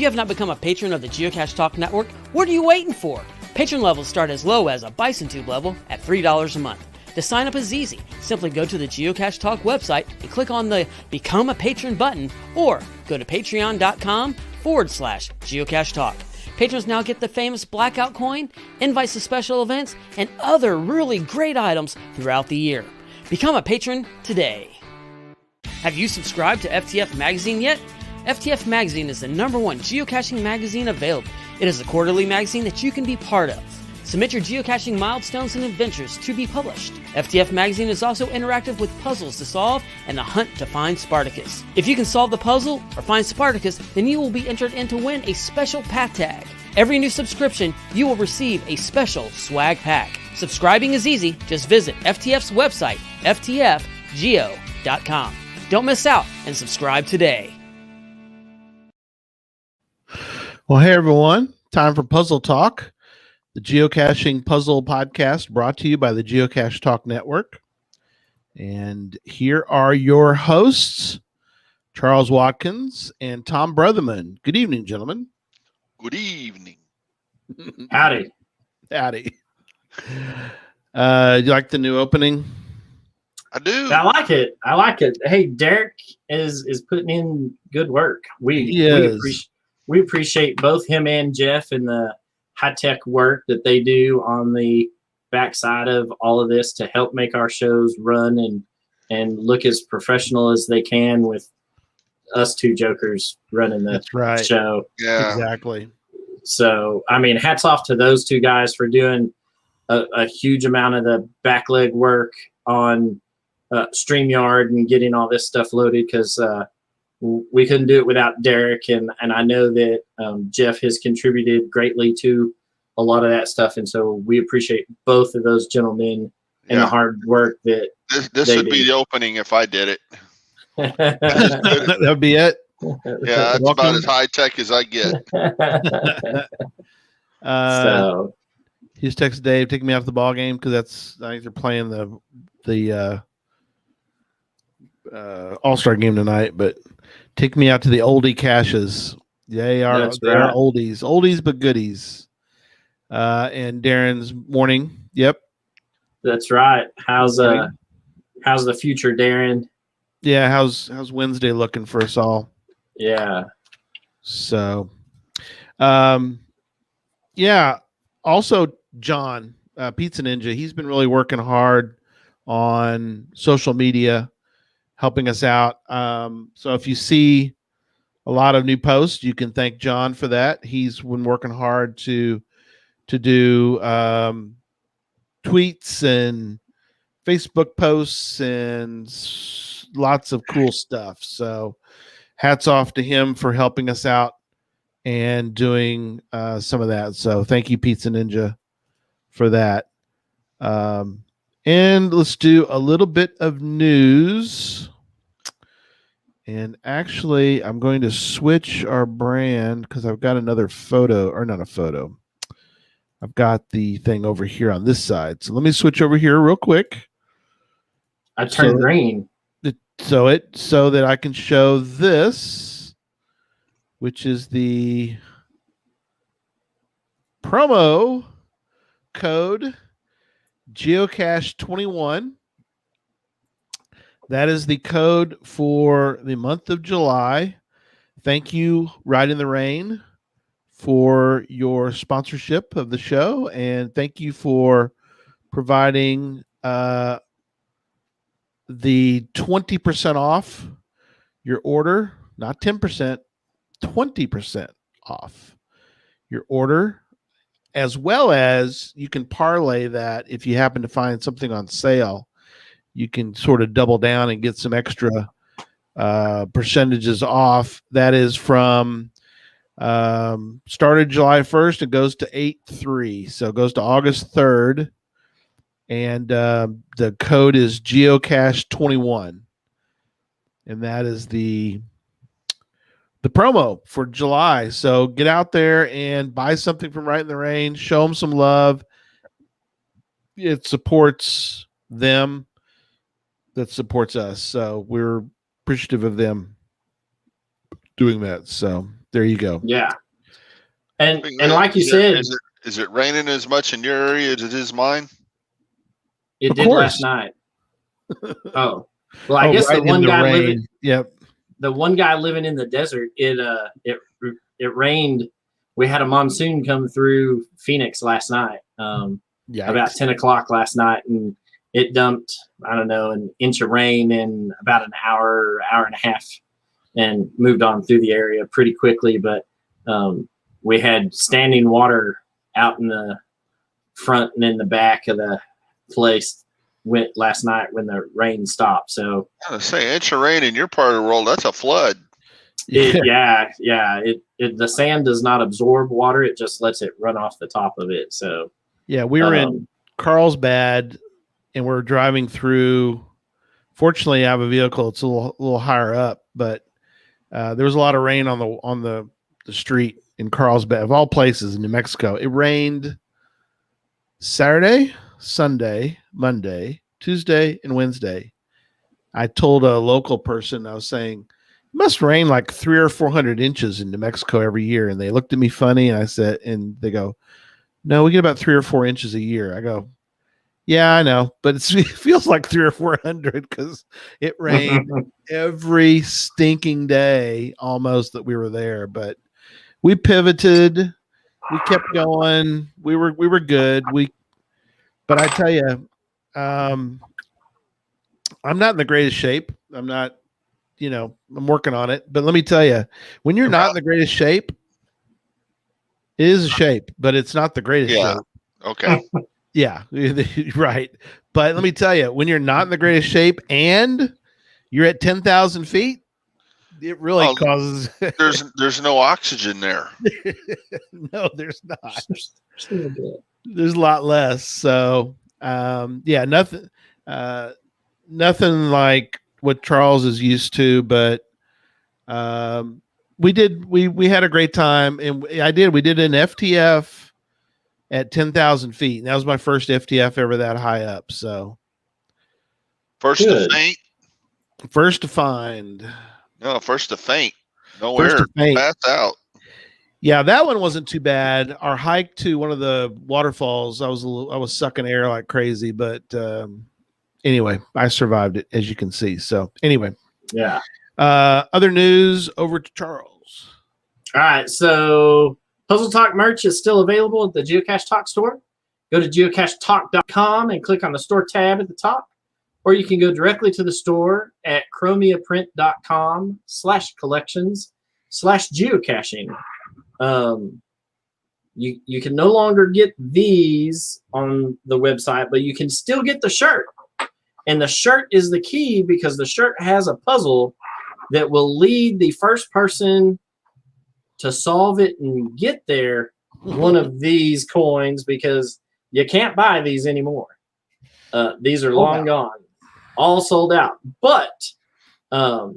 you have not become a patron of the Geocache Talk Network, what are you waiting for? Patron levels start as low as a Bison Tube level at $3 a month. To sign up is easy. Simply go to the Geocache Talk website and click on the Become a Patron button, or go to patreon.com/Geocache Talk. Patrons now get the famous Blackout coin, invites to special events, and other really great items throughout the year. Become a patron today. Have you subscribed to FTF Magazine yet? FTF Magazine is the #1 geocaching magazine available. It is a quarterly magazine that you can be part of. Submit your geocaching milestones and adventures to be published. FTF Magazine is also interactive with puzzles to solve and a hunt to find Spartacus. If you can solve the puzzle or find Spartacus, then you will be entered in to win a special pack tag. Every new subscription, you will receive a special swag pack. Subscribing is easy. Just visit FTF's website, ftfgeo.com. Don't miss out and subscribe today. Well, hey, everyone. Time for Puzzle Talk, the geocaching puzzle podcast brought to you by the Geocache Talk Network. And here are your hosts, Charles Watkins and Tom Brotherman. Good evening, gentlemen. Good evening. Howdy. Howdy. You like the new opening? I do. I like it. Hey, Derek is putting in good work. We appreciate both him and Jeff and the high-tech work that they do on the backside of all of this to help make our shows run and look as professional as they can with us two jokers running the show. Yeah, exactly. So, I mean, hats off to those two guys for doing a huge amount of the backleg work on StreamYard and getting all this stuff loaded, because we couldn't do it without Derek, and I know that Jeff has contributed greatly to a lot of that stuff, and so we appreciate both of those gentlemen and the hard work that this would be the opening if I did it. That would be it. Yeah, that's about as high tech as I get. So he's texted Dave, take me off the ball game, because I think they're playing the All-Star game tonight, but take me out to the oldie caches. They're oldies but goodies. And Darren's morning. Yep, that's right. How's the future, Darren? Yeah, how's Wednesday looking for us all? Yeah. So, yeah. Also, John, Pizza Ninja, he's been really working hard on social media, helping us out. So if you see a lot of new posts, you can thank John for that. He's been working hard to do tweets and Facebook posts and lots of cool stuff. So hats off to him for helping us out and doing some of that. So thank you, Pizza Ninja, for that. And let's do a little bit of news. And actually, I'm going to switch our brand because I've got another photo, or not a photo. I've got the thing over here on this side. So let me switch over here real quick. I turned green. So that I can show this, which is the promo code Geocache 21. That is the code for the month of July. Thank you, Ride in the Rain, for your sponsorship of the show, and thank you for providing the 20% off your order, not 10%, 20% off your order, as well as you can parlay that if you happen to find something on sale. You can sort of double down and get some extra percentages off. That is from started July 1st. It goes to 8/3. So it goes to August 3rd. And the code is Geocache 21. And that is the promo for July. So get out there and buy something from Right in the Rain. Show them some love. It supports them. That supports us. So we're appreciative of them doing that. So there you go. Yeah. And like you said, is it raining as much in your area as it is mine? It did last night. Oh, well, I guess right, the one guy living. Yep. The one guy living in the desert. It rained. We had a monsoon come through Phoenix last night. About 10 o'clock last night, and it dumped, I don't know, an inch of rain in about an hour and a half, and moved on through the area pretty quickly. But we had standing water out in the front and in the back of the place went last night when the rain stopped. So I was saying, inch of rain in your part of the world, that's a flood. The sand does not absorb water; it just lets it run off the top of it. So yeah, we were in Carlsbad, and we're driving through. Fortunately, I have a vehicle; it's a little higher up, but there was a lot of rain on the street in Carlsbad, of all places in New Mexico. It rained Saturday, Sunday, Monday, Tuesday, and Wednesday. I told a local person, I was saying, it must rain like 300 or 400 inches in New Mexico every year. And they looked at me funny, and I said, and they go, no, we get about 3 or 4 inches a year. I go, yeah, I know, but it feels like 300 or 400 because it rained every stinking day almost that we were there. But we pivoted, we kept going, we were good. But I tell you, I'm not in the greatest shape. I'm not, I'm working on it. But let me tell you, when you're not in the greatest shape, it is a shape, but it's not the greatest shape. Okay. Yeah, right. But let me tell you, when you're not in the greatest shape and you're at 10,000 feet, it really causes. There's no oxygen there. No, there's not. There's a lot less. So, nothing like what Charles is used to, but we had a great time, and we did an FTF at 10,000 feet. And that was my first FTF ever that high up. So first to faint, first to find. No, first to faint. Nowhere. Pass out. Yeah, that one wasn't too bad. Our hike to one of the waterfalls, I was sucking air like crazy, but anyway, I survived it, as you can see. So anyway, yeah. Other news, over to Charles. All right, so Puzzle Talk merch is still available at the Geocache Talk store. Go to geocachetalk.com and click on the store tab at the top, or you can go directly to the store at chromiaprint.com/collections/geocaching. You can no longer get these on the website, but you can still get the shirt. And the shirt is the key, because the shirt has a puzzle that will lead the first person to solve it and get there one of these coins, because you can't buy these anymore. These are long gone, all sold out. But there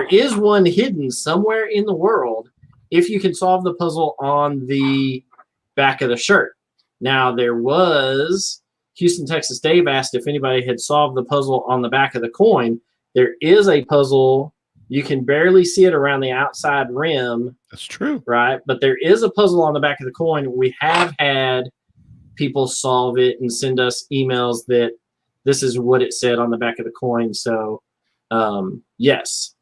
is one hidden somewhere in the world if you can solve the puzzle on the back of the shirt. Now, there was Houston, Texas Dave asked if anybody had solved the puzzle on the back of the coin. There is a puzzle. You can barely see it around the outside rim. That's true. Right? But there is a puzzle on the back of the coin. We have had people solve it and send us emails that this is what it said on the back of the coin. So, yes.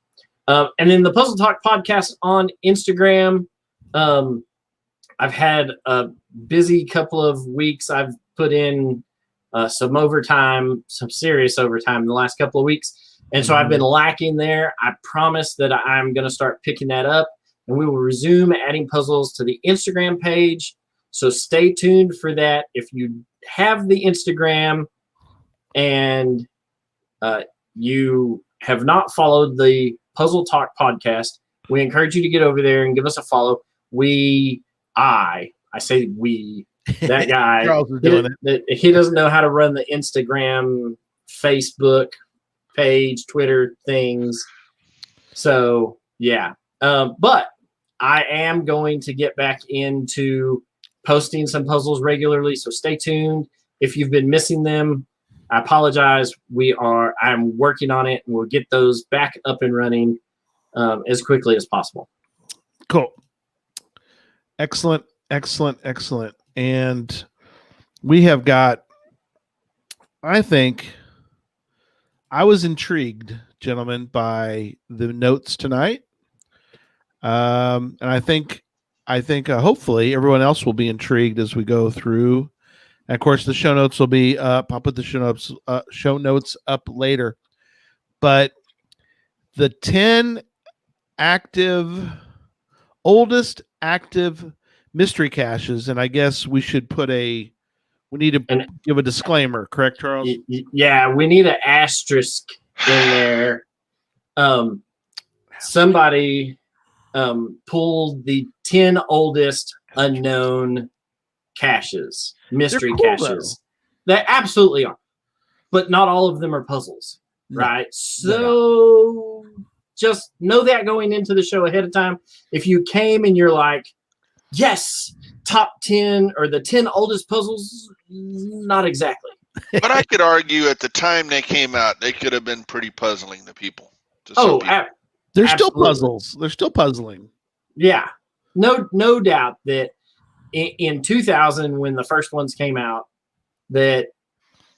And then the Puzzle Talk podcast on Instagram. I've had a busy couple of weeks. I've put in some overtime, some serious overtime in the last couple of weeks. And so I've been lacking there. I promise that I'm going to start picking that up, and we will resume adding puzzles to the Instagram page. So stay tuned for that. If you have the Instagram and you have not followed the Puzzle Talk podcast, we encourage you to get over there and give us a follow. I say we, that guy, he doesn't know how to run the Instagram, Facebook page, Twitter things. So yeah. But I am going to get back into posting some puzzles regularly. So stay tuned. If you've been missing them, I apologize. I'm working on it, and we'll get those back up and running. as quickly as possible. Cool. Excellent. And we have got, I think, I was intrigued, gentlemen, by the notes tonight. And I think hopefully everyone else will be intrigued as we go through. And of course, the show notes will be up. I'll put the show notes up later. But the 10 oldest active mystery caches, and I guess we should we need to give a disclaimer, correct, Charles? Yeah, we need an asterisk in there. Somebody pulled the 10 oldest unknown caches, mystery caches. Though. They absolutely are, but not all of them are puzzles, right? So just know that going into the show ahead of time. If you came and you're like, yes, top 10 or the 10 oldest puzzles, not exactly. But I could argue at the time they came out, they could have been pretty puzzling to people. They're still puzzles. They're still puzzling. Yeah, no doubt that in 2000, when the first ones came out, that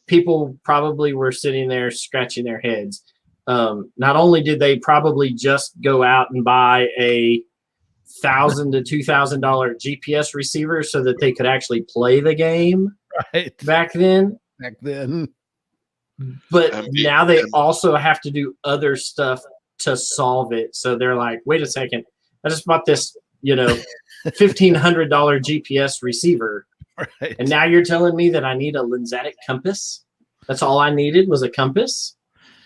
people probably were sitting there scratching their heads. Not only did they probably just go out and buy a $1,000 to $2,000 GPS receiver so that they could actually play the game back then. But now they also have to do other stuff to solve it. So they're like, wait a second, I just bought this, $1,500 GPS receiver. Right. And now you're telling me that I need a lensatic compass? That's all I needed was a compass?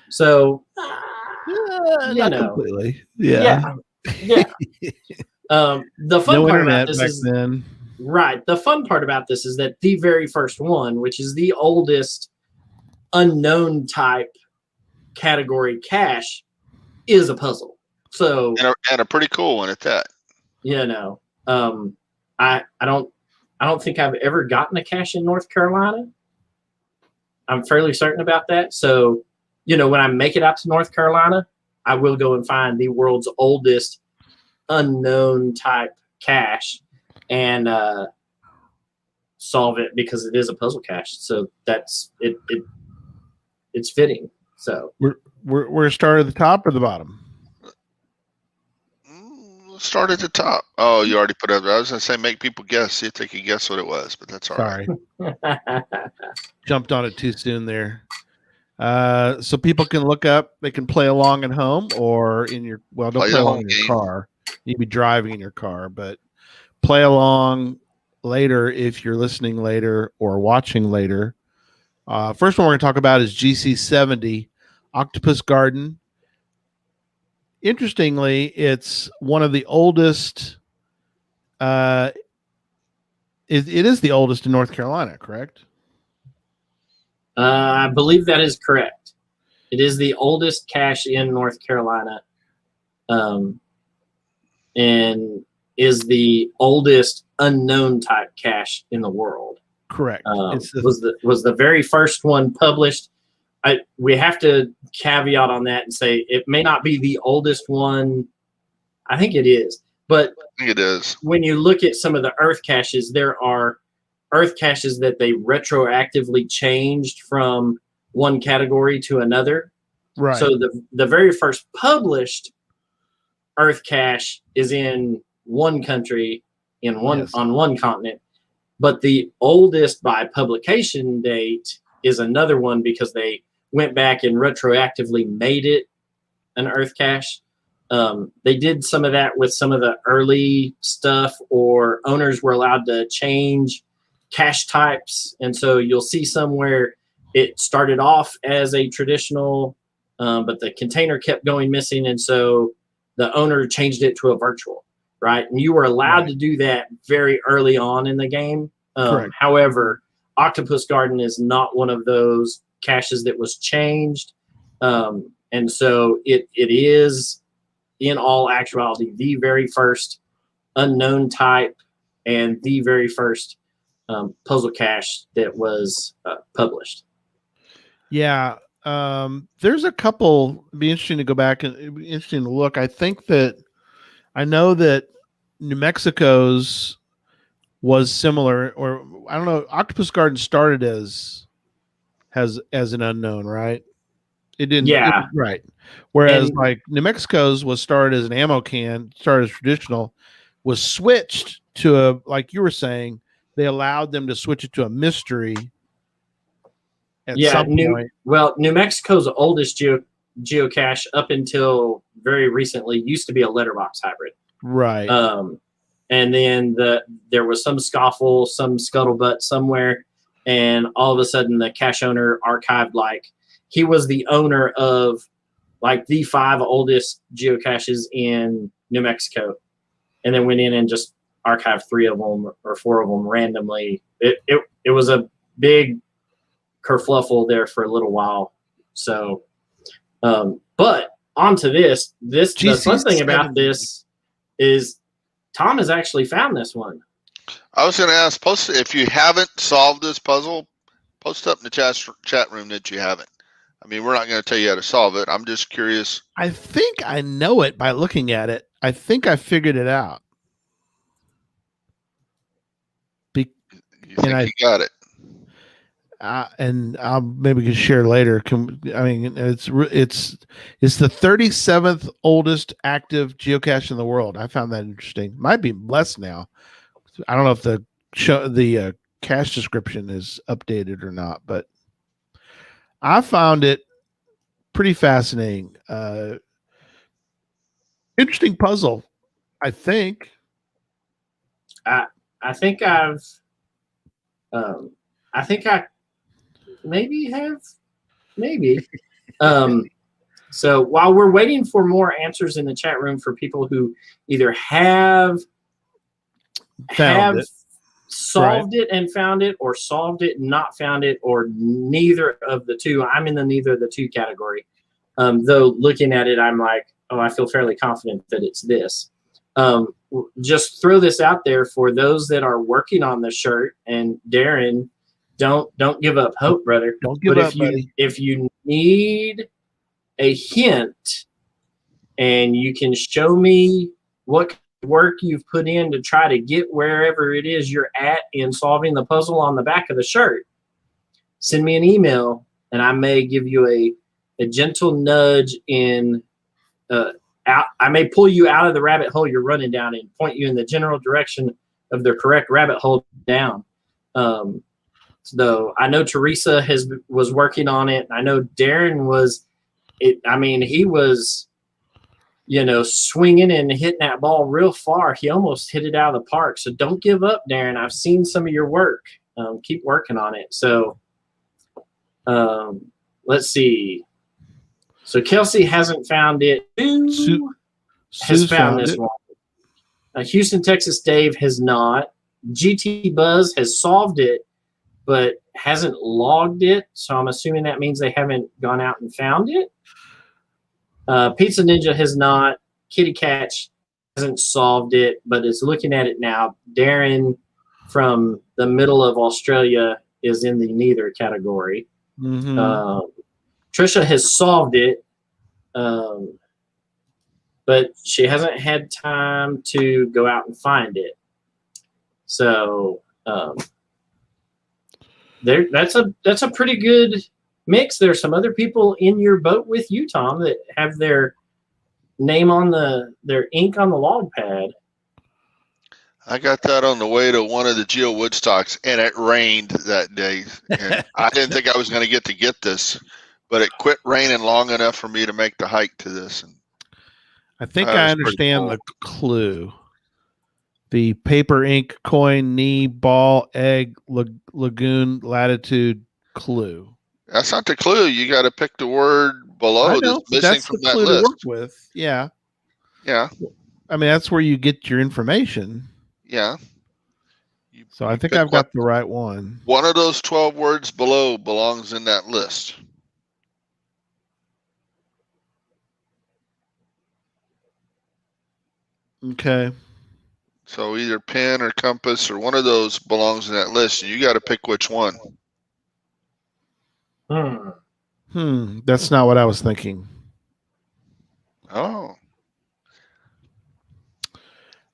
So, not completely. Yeah. The fun part about this is then. Right. The fun part about this is that the very first one, which is the oldest unknown type category cache, is a puzzle. So and a pretty cool one at that. I don't think I've ever gotten a cache in North Carolina. I'm fairly certain about that. So, when I make it out to North Carolina, I will go and find the world's oldest unknown type cache and solve it, because it is a puzzle cache. So that's it. It's fitting. So we're start at the top or the bottom. Start at the top. Oh, you already put it up. I was gonna say make people guess, see if they could guess what it was, but that's all right. Jumped on it too soon there. So people can look up. They can play along at home or in your don't play along in your car. You'd be driving in your car, but play along later if you're listening later or watching later. First one we're going to talk about is GC70 Octopus Garden. Interestingly, it's one of the oldest. It is the oldest in North Carolina, correct? I believe that is correct. It is the oldest cache in North Carolina, and is the oldest unknown type cache in the world. Correct. Was the very first one published. We have to caveat on that and say it may not be the oldest one. I think it is, but I think it is. When you look at some of the Earth caches, there are Earth caches that they retroactively changed from one category to another. Right. So the very first published Earth cache is in one country on one continent, but the oldest by publication date is another one because they went back and retroactively made it an Earth cache. They did some of that with some of the early stuff, or owners were allowed to change cache types. And so you'll see somewhere it started off as a traditional, but the container kept going missing. And so the owner changed it to a virtual, right? And you were allowed to do that very early on in the game. However, Octopus Garden is not one of those caches that was changed. And so it is, in all actuality, the very first unknown type and the very first puzzle cache that was published. Yeah. There's a couple. It'd be interesting to go back and it'd be interesting to look. I know that New Mexico's was similar, or I don't know. Octopus Garden started as an unknown, right? It didn't. Yeah. Right. Whereas And- like New Mexico's was started as an ammo can, started as traditional, was switched to a, like you were saying, they allowed them to switch it to a mystery at some point. New Mexico's oldest geocache up until very recently used to be a letterbox hybrid. Right. And then there was some scuffle, some scuttlebutt somewhere, and all of a sudden the cache owner archived, like, he was the owner of like the 5 oldest geocaches in New Mexico, and then went in and just archived 3 of them or 4 of them randomly. It was a big kerfluffle there for a little while. So, but onto this. The fun thing about this is Tom has actually found this one. I was going to ask, if you haven't solved this puzzle, post up in the chat room that you haven't. I mean, we're not going to tell you how to solve it. I'm just curious. I think I know it by looking at it. I think I figured it out. You think you got it? And I'll maybe can share later. It's the 37th oldest active geocache in the world. I found that interesting. Might be less now. I don't know if the cache description is updated or not, but I found it pretty fascinating. Interesting puzzle, I think. I think I maybe have. So while we're waiting for more answers in the chat room for people who either have solved it and found it, or solved it and not found it, or neither of the two. I'm in the neither of the two category. Though looking at it, I'm like, oh, I feel fairly confident that it's this. Just throw this out there for those that are working on the shirt. And Darren, don't give up hope, brother. Don't give up, buddy. If you need a hint and you can show me what work you've put in to try to get wherever it is you're at in solving the puzzle on the back of the shirt, send me an email and I may give you a gentle nudge in I may pull you out of the rabbit hole you're running down and point you in the general direction of the correct rabbit hole down. So I know Teresa was working on it. I know Darren he was, swinging and hitting that ball real far. He almost hit it out of the park. So don't give up, Darren. I've seen some of your work. Keep working on it. So let's see. So Kelsey hasn't found it. Sue has found this one. Houston, Texas Dave has not. GT Buzz has solved it, but hasn't logged it. So I'm assuming that means they haven't gone out and found it. Pizza Ninja has not. Kitty Catch hasn't solved it, but is looking at it now. Darren from the middle of Australia is in the neither category. Mm-hmm. Trisha has solved it, but she hasn't had time to go out and find it. So that's a pretty good mix. There's some other people in your boat with you, Tom, that have their name on their ink on the log pad. I got that on the way to one of the Geo Woodstocks, and it rained that day. And I didn't think I was going to get this, but it quit raining long enough for me to make the hike to this. And I think I understand the clue. The paper, ink, coin, knee, ball, egg, lagoon, latitude, clue. That's not the clue. You got to pick the word below that's missing from that list. To work with. Yeah. Yeah. I mean, that's where you get your information. Yeah. So I think I've got the right one. One of those 12 words below belongs in that list. Okay. So either pen or compass or one of those belongs in that list. And you got to pick which one. That's not what I was thinking. Oh,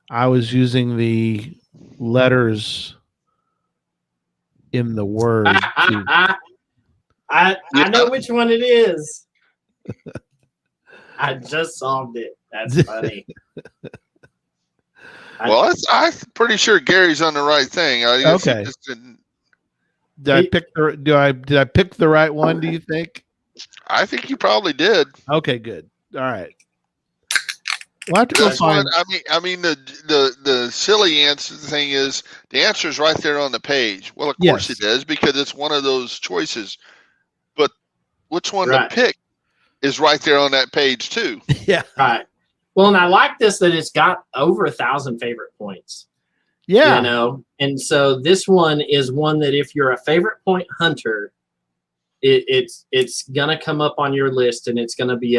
I was using the letters in the word. I know which one it is. I just solved it. That's funny. well, I'm pretty sure Gary's on the right thing. I guess Okay. he just didn't. Did I pick the right one, do you think? I think you probably did. Okay, good. All right. We'll have to go That's what, find. I mean, the silly answer thing is the answer is right there on the page. Well, of course Yes. it is because it's one of those choices. But which one Right. to pick is right there on that page too. Yeah. Right. Well, and I like this that it's got over 1,000 favorite points. Yeah. You know, and so this one is one that if you're a favorite point hunter, it's gonna come up on your list, and it's gonna be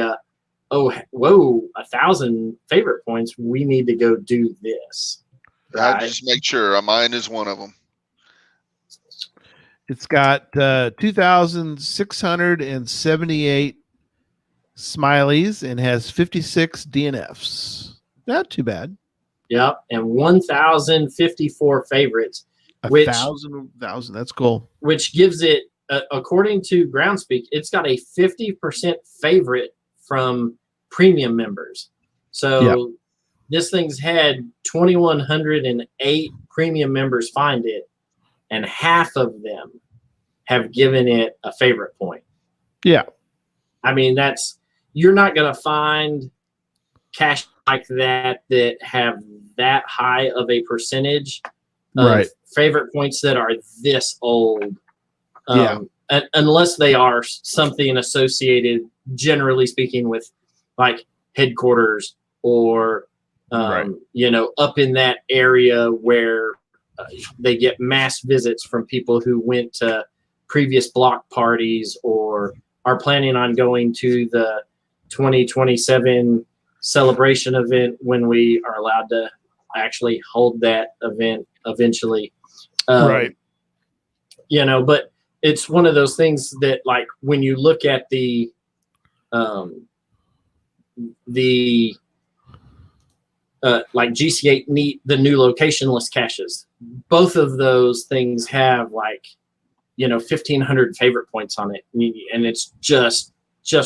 1,000 favorite points. We need to go do this. I Right. just make sure mine is one of them. It's got 2,678 smileys and has 56 DNFs. Not too bad. Yep, and 1,054 favorites, which 1,000. That's cool. which gives it, according to Groundspeak, it's got a 50% favorite from premium members. So this thing's had 2,108 premium members find it, and half of them have given it a favorite point. Yeah. I mean, you're not going to find cache like that have that high of a percentage of Right. favorite points that are this old. Yeah. Unless they are something associated, generally speaking, with like headquarters or, Right. you know, up in that area where they get mass visits from people who went to previous block parties or are planning on going to the 2027 celebration event when we are allowed to actually hold that event eventually. Right. You know, but it's one of those things that, like, when you look at the like GC8 Neat, the new locationless caches, both of those things have, like, you know, 1,500 favorite points on it, and it's just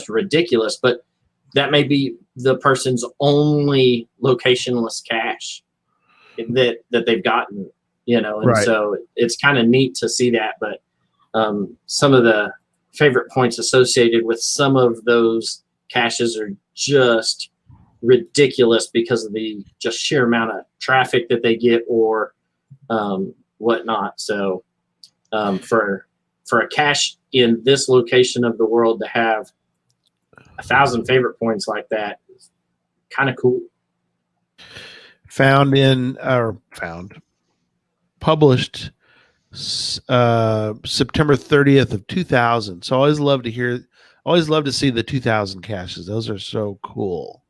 ridiculous. But that may be the person's only locationless cache that they've gotten, you know, and Right. so it's kind of neat to see that. But some of the favorite points associated with some of those caches are just ridiculous because of the just sheer amount of traffic that they get or whatnot. So for a cache in this location of the world to have 1,000 favorite points like that is kind of cool. Published September 30th of 2000. So I always love to see the 2000 caches. Those are so cool.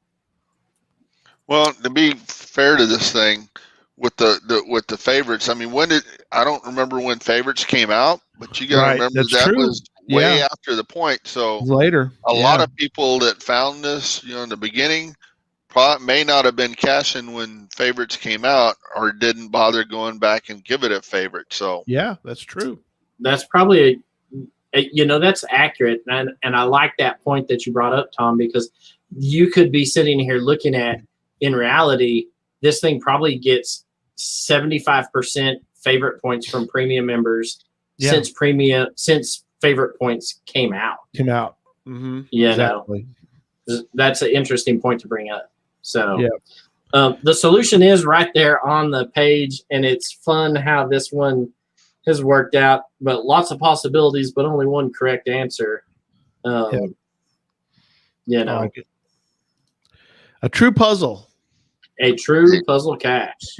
Well, to be fair to this thing, with the favorites, I mean, I don't remember when favorites came out, but you got to Right, remember that's that true. was way Yeah. after the point. So Later. a lot of people that found this, you know, in the beginning, may not have been caching when favorites came out, or didn't bother going back and give it a favorite. So yeah, that's true. That's probably you know, that's accurate, and I like that point that you brought up, Tom, because you could be sitting here looking at, in reality, this thing probably gets 75% favorite points from premium members since favorite points came out. Mm-hmm. You Exactly. know, that's an interesting point to bring up. So the solution is right there on the page, and it's fun how this one has worked out, but lots of possibilities, but only one correct answer. You know, I like it. A true puzzle. a true puzzle cache.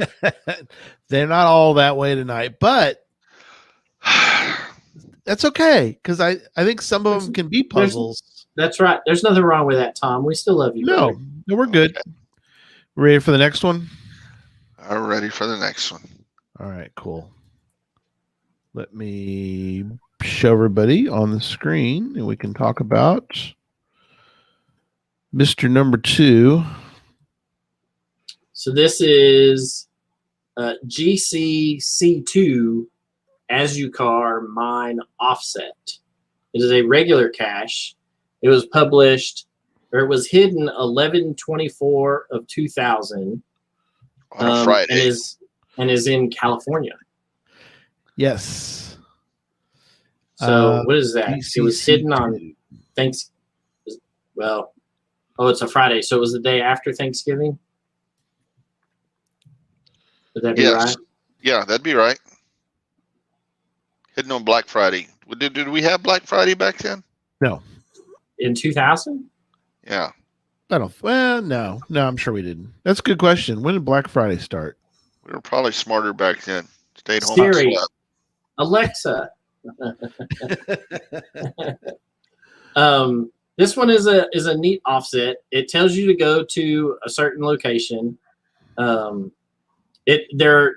They're not all that way tonight, but that's okay, because I think some of them can be puzzles. That's right. There's nothing wrong with that, Tom. We still love you. No, brother. we're good. Okay. Ready for the next one? I'm ready for the next one. All right, cool. Let me show everybody on the screen, and we can talk about Mr. Number 2. So this is GCC2 Azucar Mine Offset. It is a regular cache. It was published, or it was hidden 11/24 of 2000 On a Friday. and is in California. Yes. So what is that? GCC2. It was hidden on it's a Friday, so it was the day after Thanksgiving. Would that be right? Yeah, that'd be right. Hidden on Black Friday. Did we have Black Friday back then? No. In 2000? I Yeah. don't. Well, no, I'm sure we didn't. That's a good question. When did Black Friday start? We were probably smarter back then. Stayed home Siri, and slept. Alexa. This one is a neat offset. It tells you to go to a certain location. There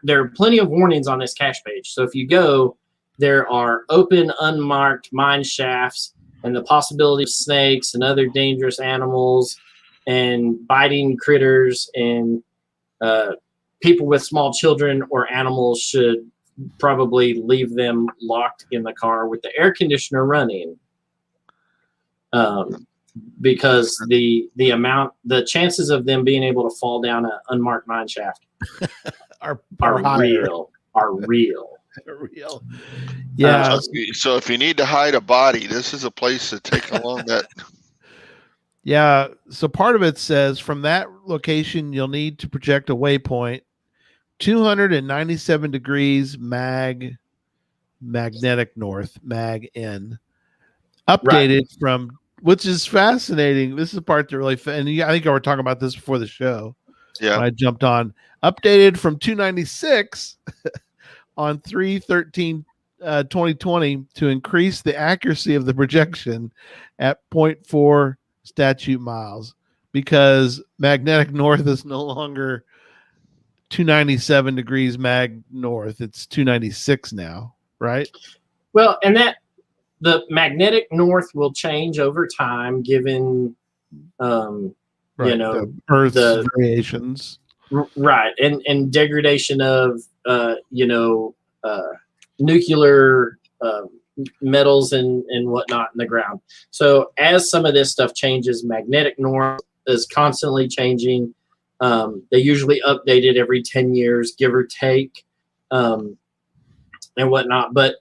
are plenty of warnings on this cache page. So if you go, there are open, unmarked mine shafts and the possibility of snakes and other dangerous animals and biting critters, and people with small children or animals should probably leave them locked in the car with the air conditioner running. Because the chances of them being able to fall down an unmarked mine shaft are real. Yeah. So if you need to hide a body, this is a place to take along that. Yeah. So part of it says from that location, you'll need to project a waypoint 297 degrees magnetic north, mag N, updated from, which is fascinating. This is the part that really, and I think I were talking about this before the show. Yeah. When I jumped on, updated from 296 on 3/13/2020 to increase the accuracy of the projection at 0.4 statute miles, because magnetic north is no longer 297 degrees mag north. It's 296 now, right? Well, and that the magnetic north will change over time given the Earth's variations. Right. And degradation of nuclear metals and whatnot in the ground. So as some of this stuff changes, magnetic north is constantly changing. They usually update it every 10 years, give or take, and whatnot. But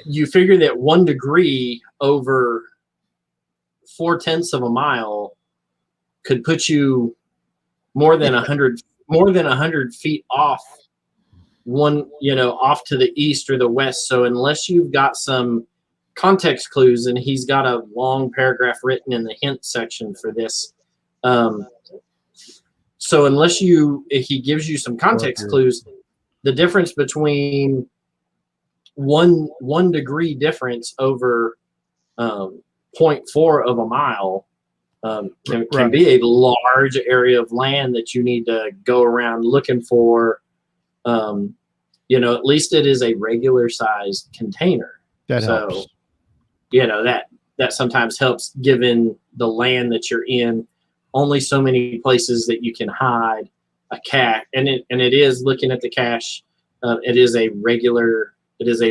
you figure that 1 degree over 0.4 of a mile could put you more than 100 feet off off to the east or the west. So unless you've got some context clues, and he's got a long paragraph written in the hint section for this. So if he gives you some context clues, the difference between one degree difference over 0.4 of a mile can be a large area of land that you need to go around looking for. At least it is a regular sized container. That helps. That sometimes helps, given the land that you're in. Only so many places that you can hide a cache, and it is, looking at the cache, it is a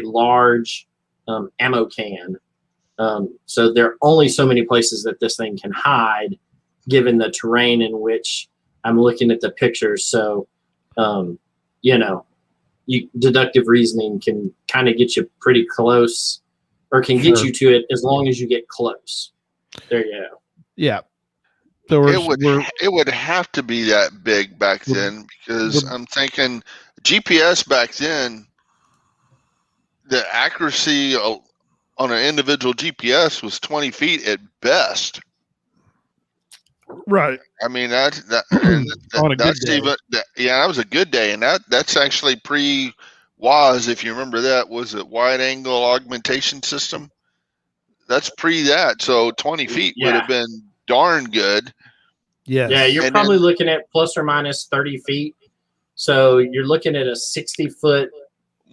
large ammo can. So there are only so many places that this thing can hide, given the terrain in which I'm looking at the pictures. So, deductive reasoning can kind of get you pretty close, or can get you to it as long as you get close. There you go. Yeah. So it would have to be that big back then, because I'm thinking GPS back then, the accuracy on an individual GPS was 20 feet at best. Right. I mean that was a good day, and that's actually pre-WAS, if you remember that. Was it wide angle augmentation system? That's pre that, so 20 feet would have been darn good. Yes. Yeah, you're probably looking at plus or minus 30 feet. So you're looking at a 60-foot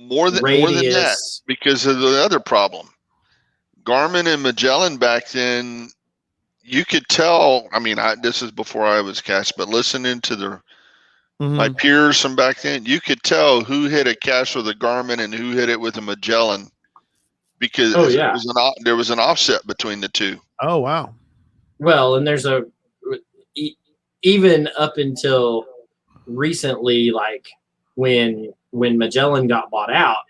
more than that, because of the other problem. Garmin and Magellan back then, you could tell. I mean, this is before I was cached, but listening to my peers from back then, you could tell who hit a cache with a Garmin and who hit it with a Magellan, because there was an offset between the two. Oh wow. Well, and there's even up until recently, like when Magellan got bought out,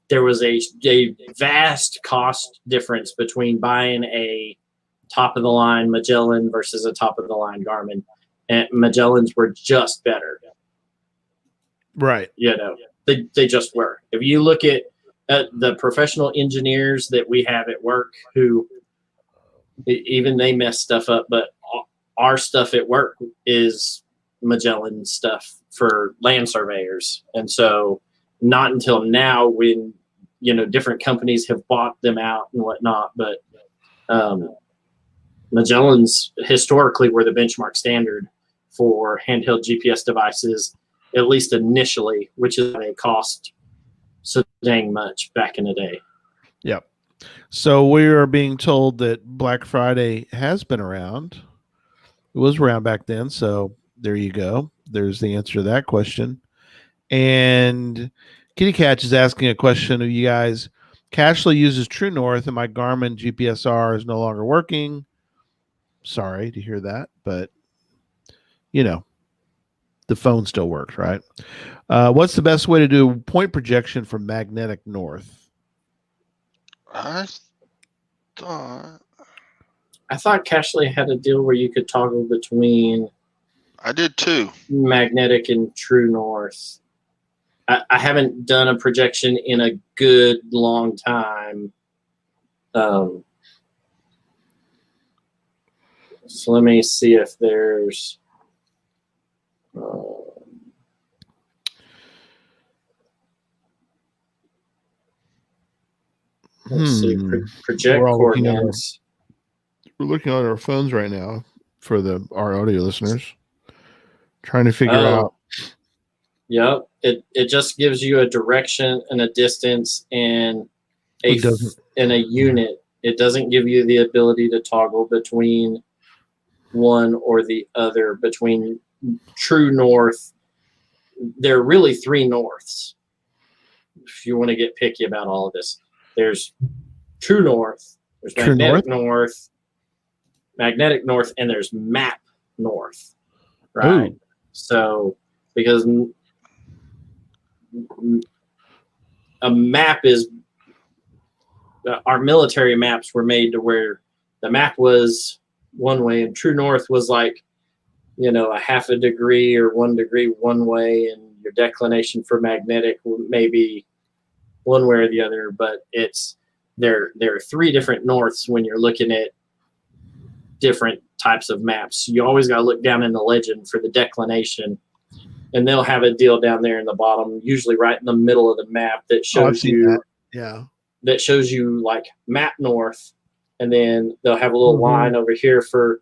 there was a vast cost difference between buying a top of the line Magellan versus a top of the line Garmin, and Magellans were just better. Right. You know, they just were. If you look at the professional engineers that we have at work, who even they mess stuff up, but our stuff at work is Magellan stuff for land surveyors. And so not until now, when, you know, different companies have bought them out and whatnot, but Magellans historically were the benchmark standard for handheld GPS devices, at least initially, which is they cost so dang much back in the day. Yep. So we are being told that Black Friday has been around. It was around back then. So there you go. There's the answer to that question. And Kitty Catch is asking a question of you guys. Cashly uses True North and my Garmin GPSR is no longer working. Sorry to hear that, but you know, the phone still works, right? What's the best way to do point projection for magnetic north? I thought Cashly had a deal where you could toggle between. I did too. Magnetic and True North. I haven't done a projection in a good long time. So let me see if there's. Let's see. Project coordinates. We're looking at our phones right now for our audio listeners, trying to figure out. Yep. It just gives you a direction and a distance and a unit. It doesn't give you the ability to toggle between one or the other, between True North. There are really three norths. If you want to get picky about all of this, there's True North, there's Magnetic North, and there's Map North. Right. Ooh. So because a map is our military maps were made to where the map was one way and True North was like, you know, a half a degree or 1 degree one way, and your declination for magnetic may be one way or the other. But there are three different norths when you're looking at different types of maps. You always got to look down in the legend for the declination, and they'll have a deal down there in the bottom, usually right in the middle of the map, that shows that shows you like Map North, and then they'll have a little line over here for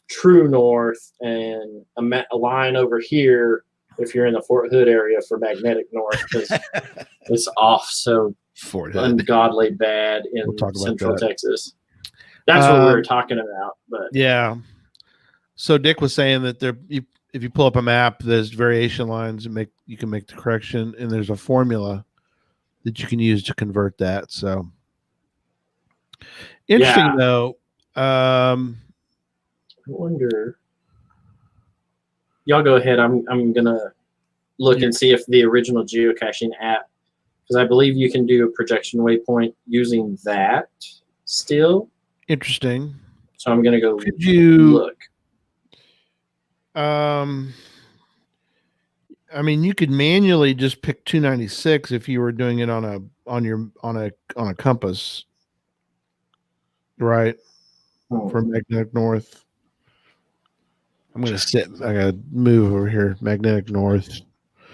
True North, and a line over here if you're in the Fort Hood area for Magnetic North, because it's off so ungodly bad in Central Texas. That's what we were talking about. But yeah. So Dick was saying that if you pull up a map, there's variation lines and you can make the correction, and there's a formula that you can use to convert that. So interesting though. I wonder. Y'all go ahead. I'm gonna look and see if the original geocaching app, because I believe you can do a projection waypoint using that still. Interesting. So I'm gonna go look. I mean, you could manually just pick 296 if you were doing it on a compass, right? For magnetic north. I'm gonna sit. I gotta move over here. Magnetic north.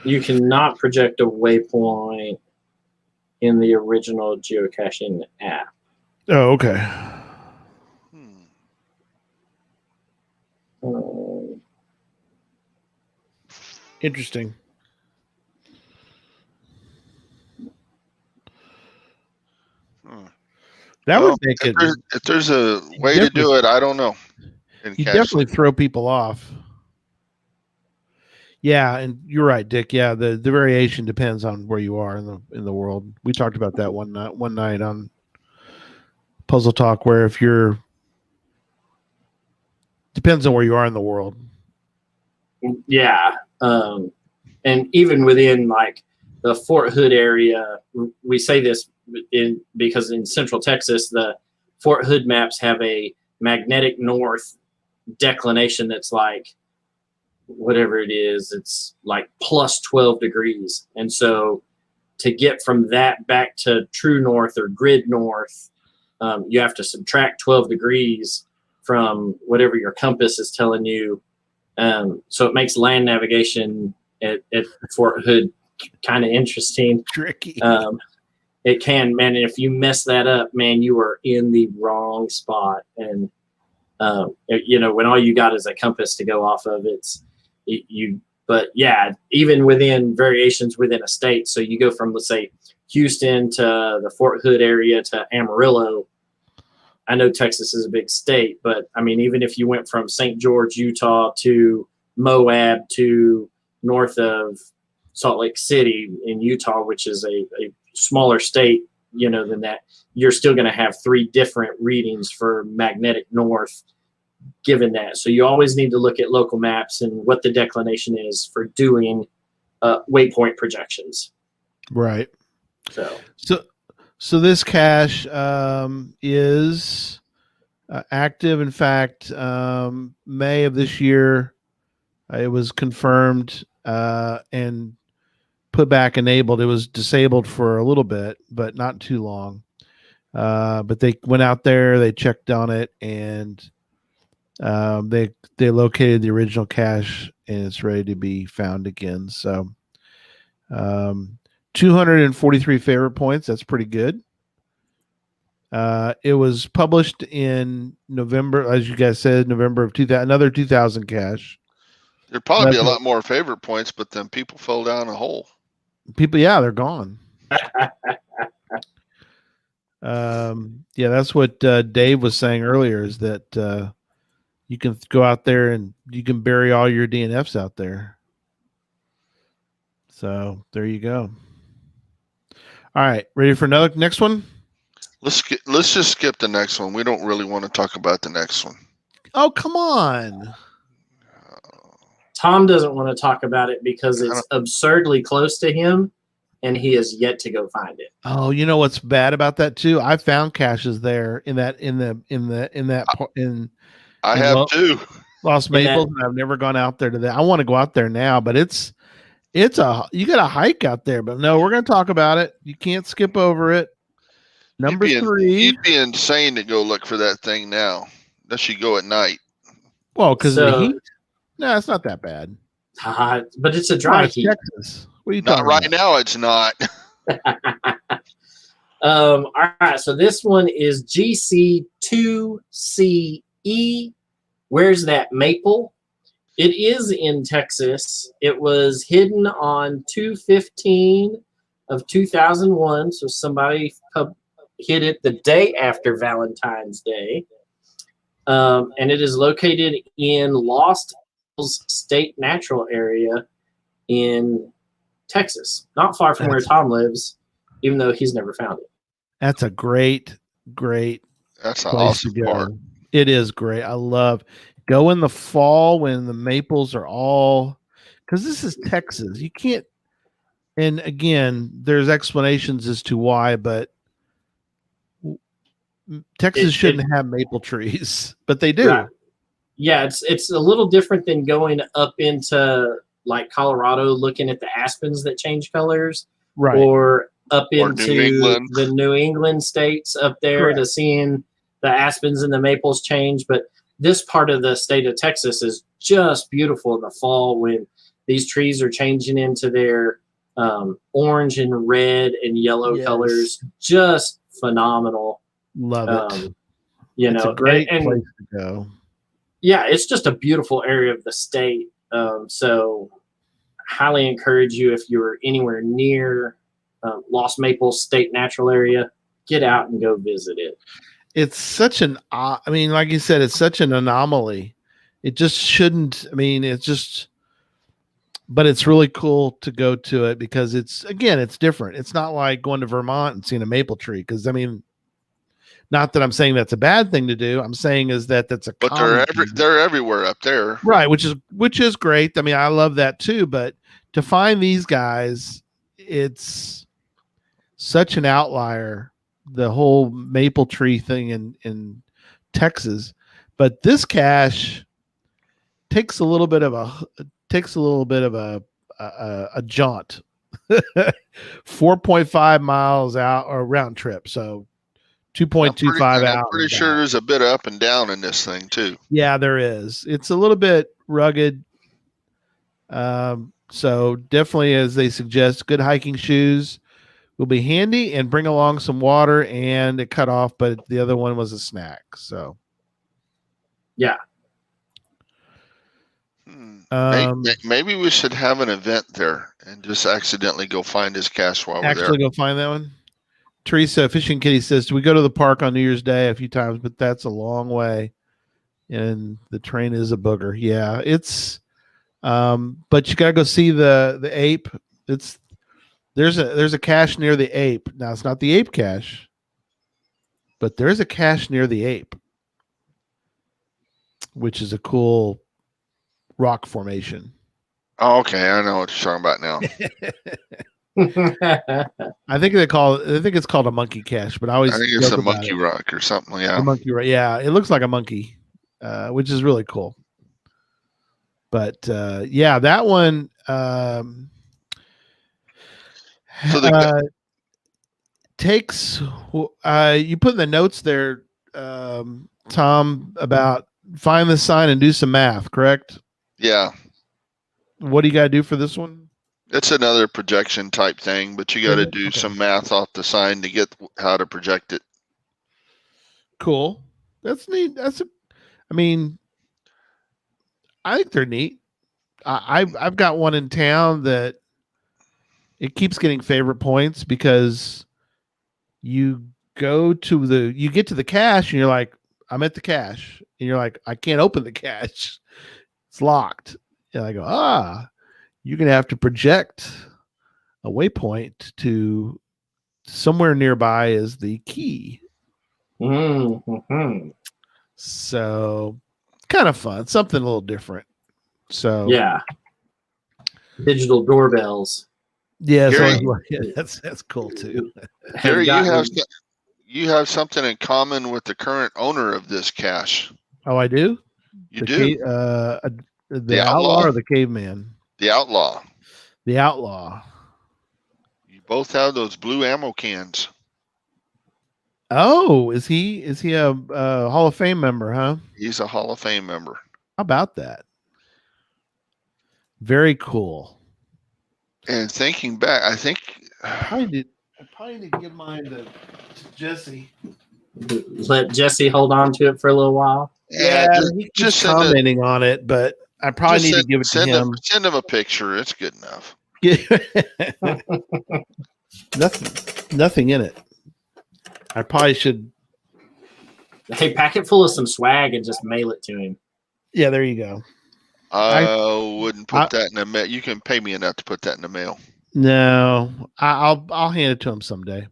You cannot project a waypoint in the original geocaching app. Oh, okay. Interesting. That Well, would make it. if there's a way to do it, I don't know. You definitely throw people off. Yeah, and you're right, Dick. Yeah, the variation depends on where you are in the world. We talked about that one night on Puzzle Talk, where if you're depends on where you are in the world. Yeah, and even within like the Fort Hood area, we say this because in Central Texas, the Fort Hood maps have a magnetic north declination that's like whatever it is, it's like plus 12 degrees. And so to get from that back to true north or grid north, you have to subtract 12 degrees from whatever your compass is telling you. So it makes land navigation at Fort Hood kind of interesting. Tricky. It can, man. And if you mess that up, man, you are in the wrong spot. And, when all you got is a compass to go off of, but yeah, even within variations within a state. So you go from, let's say, Houston to the Fort Hood area to Amarillo. I know Texas is a big state, but I mean, even if you went from St. George, Utah to Moab to north of Salt Lake City in Utah, which is a smaller state, than that, you're still going to have 3 different readings for magnetic north given that. So you always need to look at local maps and what the declination is for doing waypoint projections. Right. So this cache is active. In fact, May of this year, it was confirmed and put back enabled. It was disabled for a little bit, but not too long. But they went out there, they checked on it, and they located the original cache, and it's ready to be found again. So 243 favorite points. That's pretty good. It was published in November, as you guys said, November of 2000, another 2000 cache. There'd probably be a lot more favorite points, but then people fell down a hole. Yeah, they're gone. Yeah, that's what Dave was saying earlier, is that you can go out there and you can bury all your DNFs out there. So there you go. All right, ready for next one? Let's just skip the next one. We don't really want to talk about the next one. Oh, come on. Tom doesn't want to talk about it because it's absurdly close to him, and he has yet to go find it. Oh, you know what's bad about that too? I found caches there in I have too. Lost Maples, and I've never gone out there to that. I want to go out there now, but you got a hike out there. But no, we're going to talk about it. You can't skip over it. Number 3. You'd be insane to go look for that thing now, unless you go at night. Well, because of the heat. No, it's not that bad. But it's a dry heat. Texas. What are you talking about? Not right now. It's not. All right. So this one is GC2CE. Where's that maple? It is in Texas. It was hidden on 2/15 of 2001. So somebody hid it the day after Valentine's Day. And it is located in Lost Hills State Natural Area in Texas, not far from where Tom lives, even though he's never found it. That's a great That's an awesome part. It is great. I love go in the fall when the maples are all, because this is Texas. You can't, and again, there's explanations as to why, but Texas shouldn't have maple trees, but they do. Right. Yeah, it's a little different than going up into like Colorado, looking at the aspens that change colors, right? Or up into the New England states up there. Correct. To seeing the aspens and the maples change. But this part of the state of Texas is just beautiful in the fall when these trees are changing into their orange and red and yellow colors. Just phenomenal. Love it. It's a great place to go. Yeah, it's just a beautiful area of the state. So highly encourage you, if you're anywhere near Lost Maples State Natural Area, get out and go visit it. It's such an, I mean, like you said, it's such an anomaly. It just shouldn't, I mean, it's just, but it's really cool to go to it because it's, again, it's different. It's not like going to Vermont and seeing a maple tree. Cause I mean, not that I'm saying that's a bad thing to do. I'm saying is that that's a, But they're everywhere up there. right. Which is great. I mean, I love that too, but to find these guys, it's such an outlier, the whole maple tree thing in Texas, but this cache takes a little bit of a jaunt. 4.5 miles out or round trip, so 2.25 hours. I'm pretty sure there's a bit of up and down in this thing too. Yeah, there is. It's a little bit rugged, so definitely, as they suggest, good hiking shoes will be handy, and bring along some water and a cutoff. But the other one was a snack, so yeah. Maybe we should have an event there and just accidentally go find his cache while we're there. Actually, go find that one. Teresa Fishing Kitty says, "Do we go to the park on New Year's Day a few times? But that's a long way, and the train is a booger. Yeah, it's. But you gotta go see the ape. There's a cache near the ape. Now it's not the ape cache, but there's a cache near the ape, which is a cool rock formation. Oh, okay, I know what you're talking about now. I think it's called a monkey cache, but I think it's a monkey rock or something. Yeah, a monkey rock. Yeah, it looks like a monkey, which is really cool. But yeah, that one. So takes. You put in the notes there, Tom, about find the sign and do some math. Correct? Yeah. What do you got to do for this one? It's another projection type thing, but you got to do some math off the sign to get how to project it. Cool. That's neat. I mean, I think they're neat. I've got one in town that it keeps getting favorite points because you get to the cache and you're like, I'm at the cache, and you're like, I can't open the cache. It's locked. And I go, you're going to have to project a waypoint to somewhere nearby is the key. Mm-hmm. So kind of fun, something a little different. So yeah, digital doorbells. Yeah, that's cool too. Gary, you have something in common with the current owner of this cache. Oh, I do? You do? The outlaw or the caveman? The outlaw. The outlaw. You both have those blue ammo cans. Oh, is he a Hall of Fame member, huh? He's a Hall of Fame member. How about that? Very cool. And thinking back, I think I probably need to give mine to Jesse. Let Jesse hold on to it for a little while. Yeah, just commenting on it, but I probably need to give it to him. Send him a picture. It's good enough. Nothing in it. I probably should. Hey, pack it full of some swag and just mail it to him. Yeah, there you go. I wouldn't put that in the mail. You can pay me enough to put that in the mail. No, I'll hand it to him someday.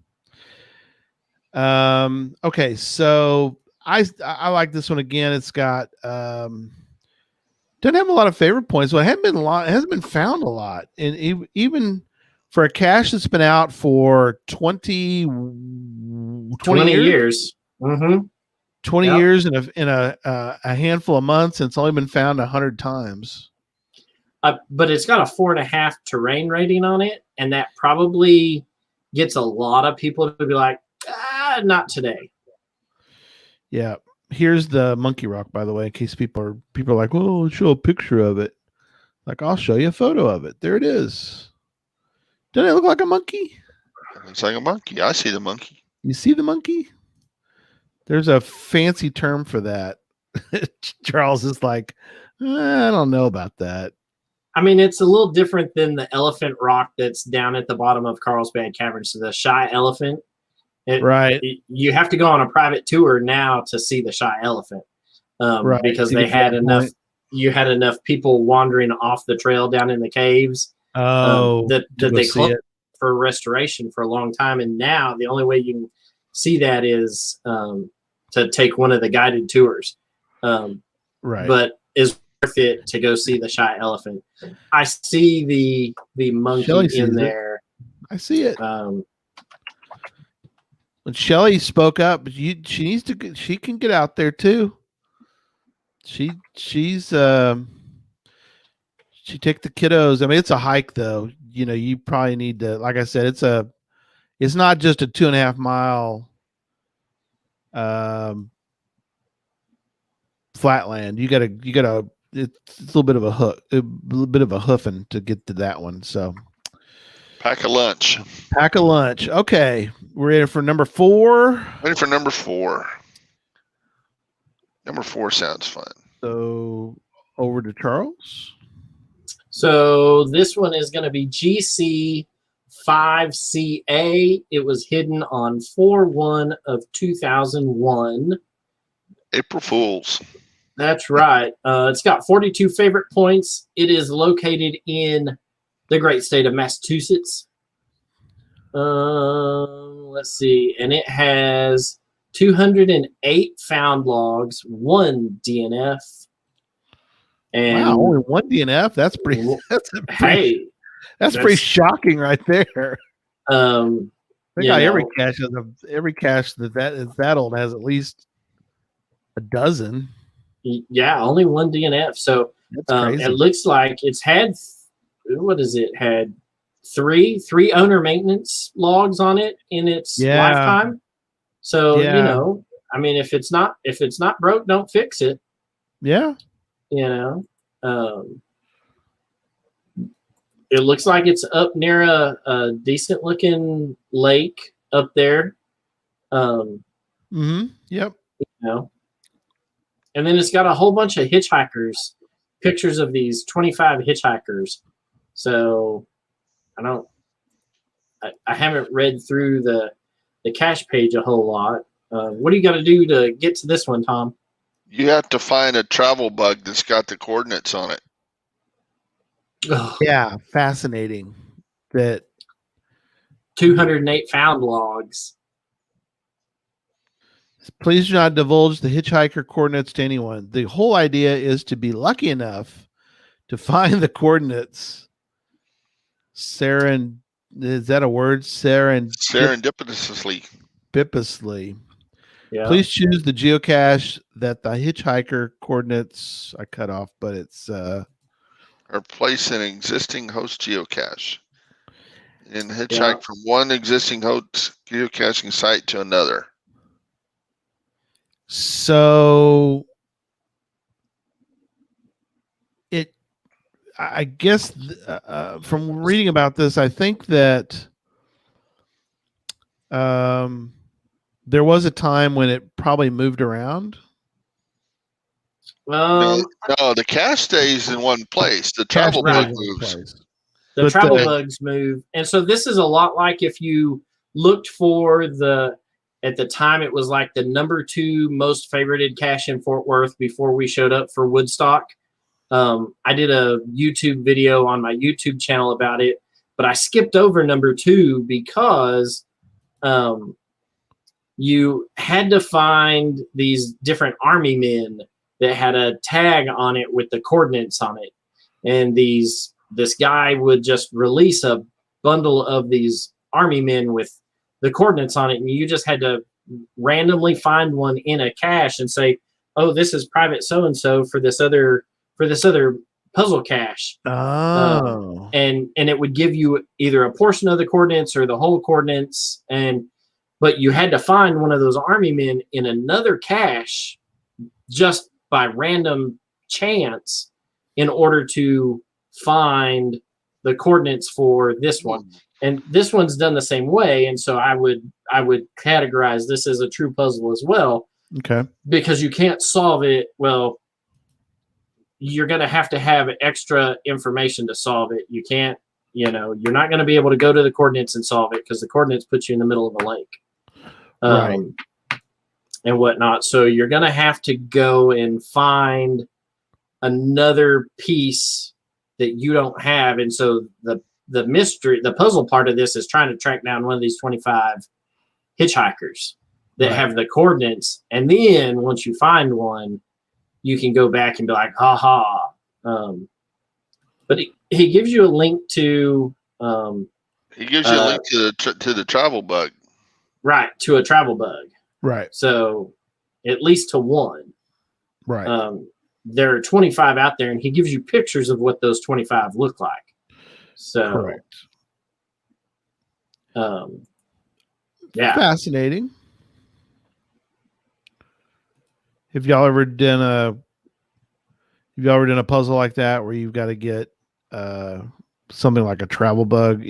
Okay, so I like this one again. It's got doesn't have a lot of favorite points. Well, it hasn't been found a lot, and even for a cache that's been out for 20 years. Mm-hmm. 20 years in a handful of months, and it's only been found 100 times. But it's got a 4.5 terrain rating on it, and that probably gets a lot of people to be like, not today. Yeah. Here's the monkey rock, by the way, in case people are like, "Oh, show a picture of it." Like, I'll show you a photo of it. There it is. Doesn't it look like a monkey? It looks like a monkey. I see the monkey. You see the monkey? There's a fancy term for that. Charles is like, I don't know about that. I mean, it's a little different than the elephant rock that's down at the bottom of Carlsbad Cavern. So the shy elephant Right. You have to go on a private tour now to see the shy elephant, Right. because To they get to had that enough. point. You had enough people wandering off the trail down in the caves that To go they see closed it. for restoration for a long time, and now the only way you can see that is to take one of the guided tours. Right. But is worth it to go see the shy elephant. I see the monkey Shelley sees in it. there. I see it. When Shelley spoke up, she needs to. She can get out there too. She take the kiddos. I mean, it's a hike though. You know, you probably need to. Like I said, it's not just a 2.5 mile flatland. You gotta. It's a little bit of a hoofing to get to that one. So Pack a lunch. pack a lunch. Okay, we're in for number 4. Ready for number 4. Number 4 sounds fun. So over to Charles. So this one is going to be GC5CA. It was hidden on 4/1 of 2001. April Fools. That's right. It's got 42 favorite points. It is located in the great state of Massachusetts. Let's see. And it has 208 found logs, 1 DNF. And wow, only 1 DNF. That's pretty. Hey, that's pretty shocking right there. I think every cache that is that old has at least a dozen. Yeah, only 1 DNF. So it looks like it's had had three owner maintenance logs on it in its lifetime. So you know, I mean, if it's not broke, don't fix it. Yeah. You know, it looks like it's up near a decent looking lake up there. Yep. You know, and then it's got a whole bunch of hitchhikers, pictures of these 25 hitchhikers. So I haven't read through the cache page a whole lot. What do you got to do to get to this one, Tom? You have to find a travel bug that's got the coordinates on it. Yeah, fascinating. That 208 found logs. Please do not divulge the hitchhiker coordinates to anyone. The whole idea is to be lucky enough to find the coordinates. Is that a word? Serendipitously. Yeah. Please choose the geocache that the hitchhiker coordinates are cut off, but it's or place an existing host geocache and hitchhike from one existing host geocaching site to another. So I guess from reading about this, I think that there was a time when it probably moved around. No, the cache stays in one place. The travel bug moves. The travel bugs move. And so this is a lot like if you looked for at the time, it was like the number 2 most favorited cache in Fort Worth before we showed up for Woodstock. I did a YouTube video on my YouTube channel about it, but I skipped over number 2 because you had to find these different army men that had a tag on it with the coordinates on it. And this guy would just release a bundle of these army men with the coordinates on it, and you just had to randomly find one in a cache and say, oh, this is private so-and-so for this other puzzle cache. Oh. And it would give you either a portion of the coordinates or the whole coordinates, but you had to find one of those army men in another cache just by random chance in order to find the coordinates for this one. And this one's done the same way, and so I would categorize this as a true puzzle as well. Okay. Because you can't solve it. Well, you're going to have extra information to solve it. You can't, you're not going to be able to go to the coordinates and solve it because the coordinates put you in the middle of a lake. Right. And whatnot. So you're going to have to go and find another piece that you don't have. And so the mystery, the puzzle part of this is trying to track down one of these 25 hitchhikers that have the coordinates. And then once you find one, you can go back and be like, ha. But he gives you a link to. He gives you a link to the travel bug. Right, to a travel bug. Right. So at least to one. Right. There are 25 out there, and he gives you pictures of what those 25 look like. So, correct. Yeah. Fascinating. Have y'all ever done a puzzle like that where you've got to get something like a travel bug?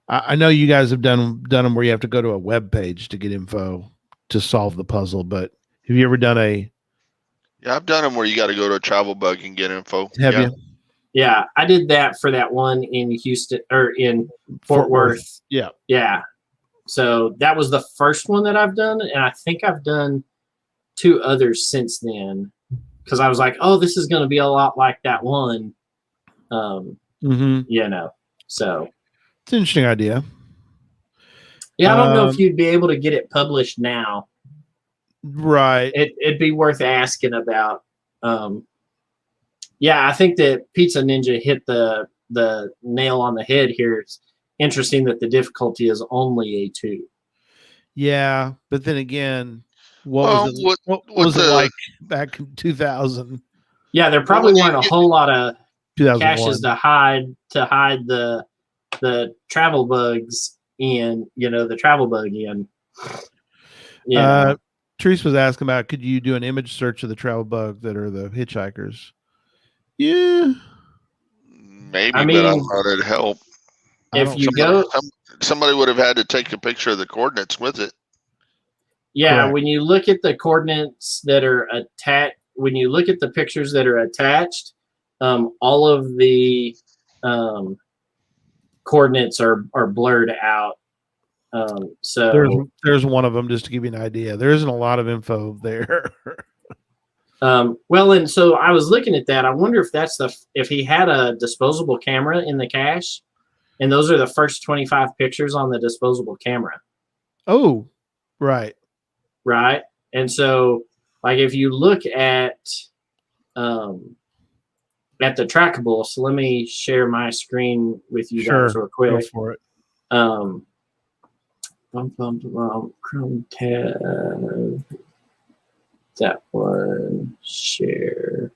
I know you guys have done them where you have to go to a web page to get info to solve the puzzle, but have you ever done a? Yeah, I've done them where you got to go to a travel bug and get info. Have you? Yeah, I did that for that one in Houston or in Fort Worth. Yeah. Yeah. So that was the first one that I've done, and I think I've done 2 others since then. Because I was like, oh, this is going to be a lot like that one. You know, so. It's an interesting idea. Yeah, I don't know if you'd be able to get it published now. Right. It'd be worth asking about. Yeah, I think that Pizza Ninja hit the nail on the head here. It's interesting that the difficulty is only a 2. Yeah, but then again, what was it like back in 2000? Yeah, there probably weren't a whole lot of caches to hide the travel bugs in, the travel bug in. Yeah. Therese was asking about, could you do an image search of the travel bug that are the hitchhikers? Yeah. Maybe, but I thought it'd help. If somebody would have had to take a picture of the coordinates with it. Yeah, correct. When you look at the coordinates that are attached, when you look at the pictures that are attached, all of the coordinates are blurred out. So there's one of them, just to give you an idea. There isn't a lot of info there. Well, and so I was looking at that. I wonder if if he had a disposable camera in the cache, and those are the first 25 pictures on the disposable camera. Oh, right. Right. And so, like, if you look at the trackable, so let me share my screen with you guys real quick. Go for it. Chrome tab. That one, share.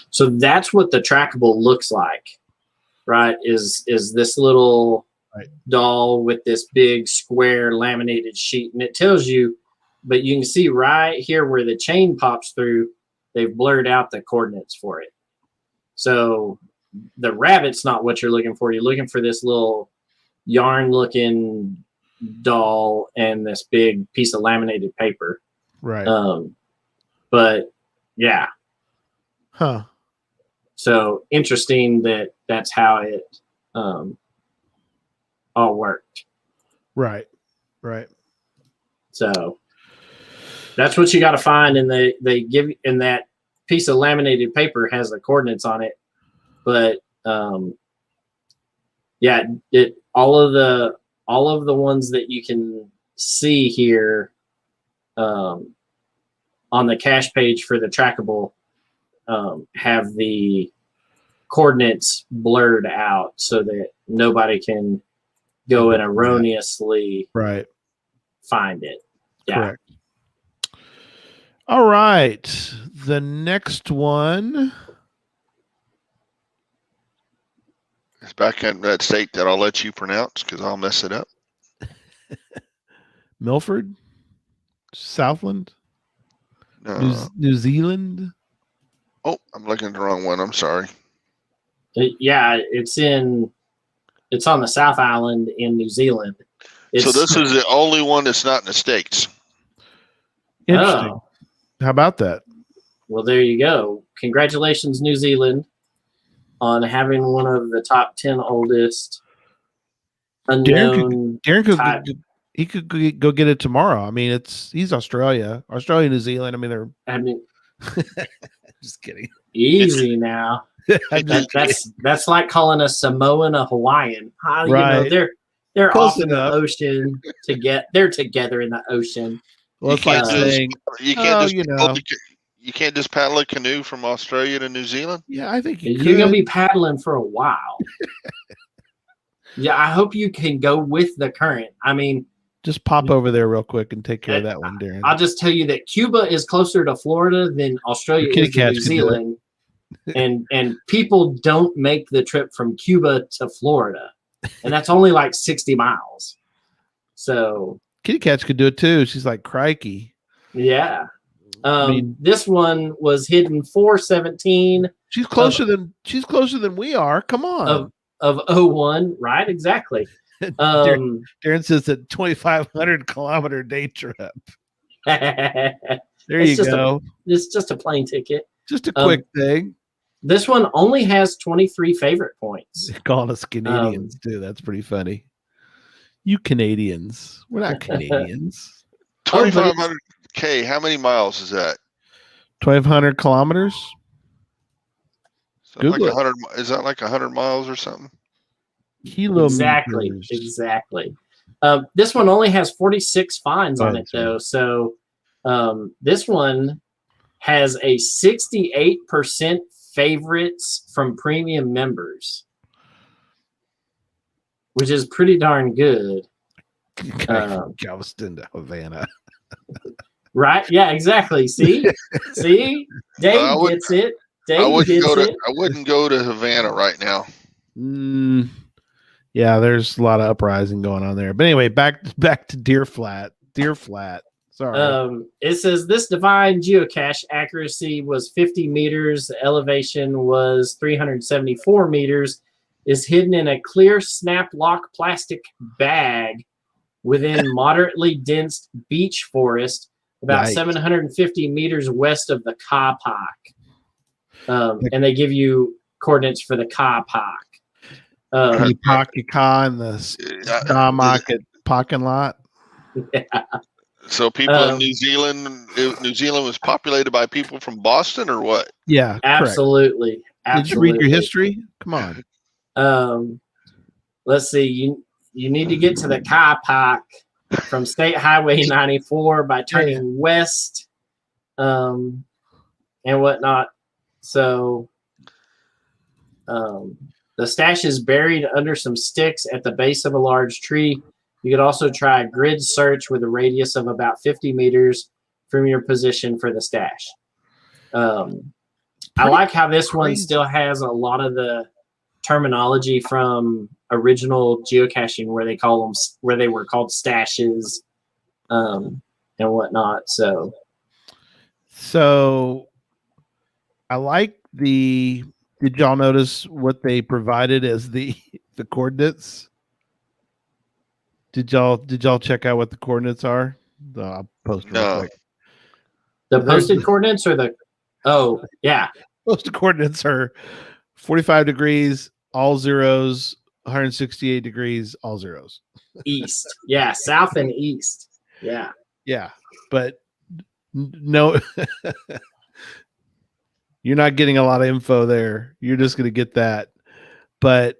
So that's what the trackable looks like, right? Is this little doll with this big square laminated sheet, and it tells you, but you can see right here where the chain pops through, they've blurred out the coordinates for it. So the rabbit's not what you're looking for. You're looking for this little yarn-looking doll and this big piece of laminated paper. Right. But yeah. Huh. So interesting that's how it all worked. Right. Right. So that's what you got to find, and they give, and that piece of laminated paper has the coordinates on it. But yeah, all of the ones that you can see here on the cache page for the trackable have the coordinates blurred out so that nobody can go and erroneously find it. Yeah. Correct. All right. The next one is back in that state that I'll let you pronounce because I'll mess it up. Milford, Southland, No. New Zealand. Oh, I'm looking at the wrong one. I'm sorry. Yeah, it's on the South Island in New Zealand. So this is the only one that's not in the States. Interesting. How about that? Well, there you go. Congratulations, New Zealand, on having one of the top 10 oldest unknown type. He could go get it tomorrow. I mean, he's Australia, New Zealand. I mean, they're. I mean, just kidding. Easy now. That's like calling a Samoan a Hawaiian. How Right. you know they're Close off in enough. the ocean they're together in the ocean. Well, it's like saying you can't just paddle a canoe from Australia to New Zealand. Yeah, I think you're gonna be paddling for a while. Yeah, I hope you can go with the current. I mean, just pop over there real quick and take care of that one, Darren. I'll just tell you that Cuba is closer to Florida than Australia is to New Zealand. and people don't make the trip from Cuba to Florida. And that's only like 60 miles. So Kitty Cats could do it too. She's like, crikey. Yeah. This one was hidden 417. She's closer than we are. Come on. Of 01, right? Exactly. Darren says that 2,500 kilometer day trip. There you go. It's just a plane ticket. Just a quick thing. This one only has 23 favorite points. They're calling us Canadians too. That's pretty funny. You Canadians. We're not Canadians. 2,500 K. How many miles is that? 1,200 kilometers. So like 100. Is that like 100 miles or something? Kilometers. Exactly. This one only has 46 finds on it though. So this one has a 68% favorites from premium members, which is pretty darn good. Galveston to Havana. Right? Yeah, exactly. See? Dave gets it. I wouldn't go to Havana right now. Yeah, there's a lot of uprising going on there. But anyway, back to Deer Flat. Sorry. It says this divine geocache accuracy was 50 meters. The elevation was 374 meters. Is hidden in a clear snap lock plastic bag within moderately dense beech forest, about 750 meters west of the Kapak. And they give you coordinates for the Kapak. The Pakika and the Market parking lot. Yeah. So people in New Zealand was populated by people from Boston or what? Yeah, absolutely. Did you read your history? Come on. Let's see. You need to get to the Kapak from State Highway 94 by turning west, and whatnot. So, the stash is buried under some sticks at the base of a large tree. You could also try a grid search with a radius of about 50 meters from your position for the stash. I like how this one still has a lot of the terminology from original geocaching where they were called stashes, and whatnot. So I like did y'all notice what they provided as the coordinates? Did y'all check out what the coordinates are? I'll post them real quick. The posted coordinates or posted coordinates are 45 degrees, all zeros, 168 degrees, all zeros. East. Yeah, south and east. Yeah. Yeah. But no, you're not getting a lot of info there. You're just going to get that. But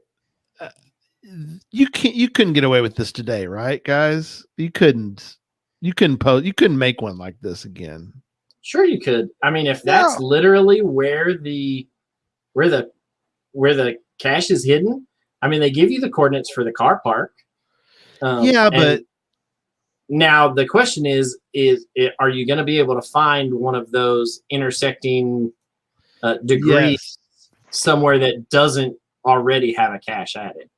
you couldn't get away with this today, right, guys? You couldn't make one like this again. Sure you could. I mean, if that's literally where the cache is hidden, I mean, they give you the coordinates for the car park. But now the question is are you going to be able to find one of those intersecting degrees somewhere that doesn't already have a cache added?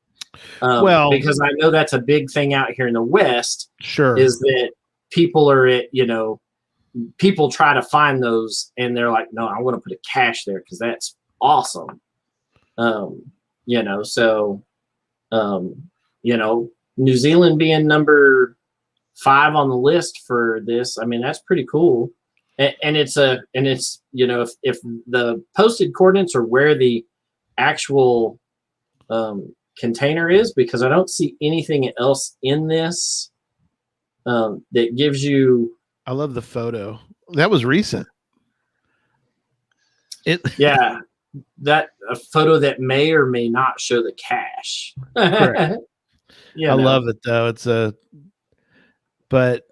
Because I know that's a big thing out here in the West. Sure, is that people are people try to find those and they're like, no, I want to put a cache there because that's awesome. New Zealand being number 5 on the list for this, I mean, that's pretty cool. And it's if the posted coordinates are where the actual container is, because I don't see anything else in this that gives you. I love the photo. That was recent. Yeah, that a photo that may or may not show the cache. Correct. I love it though. But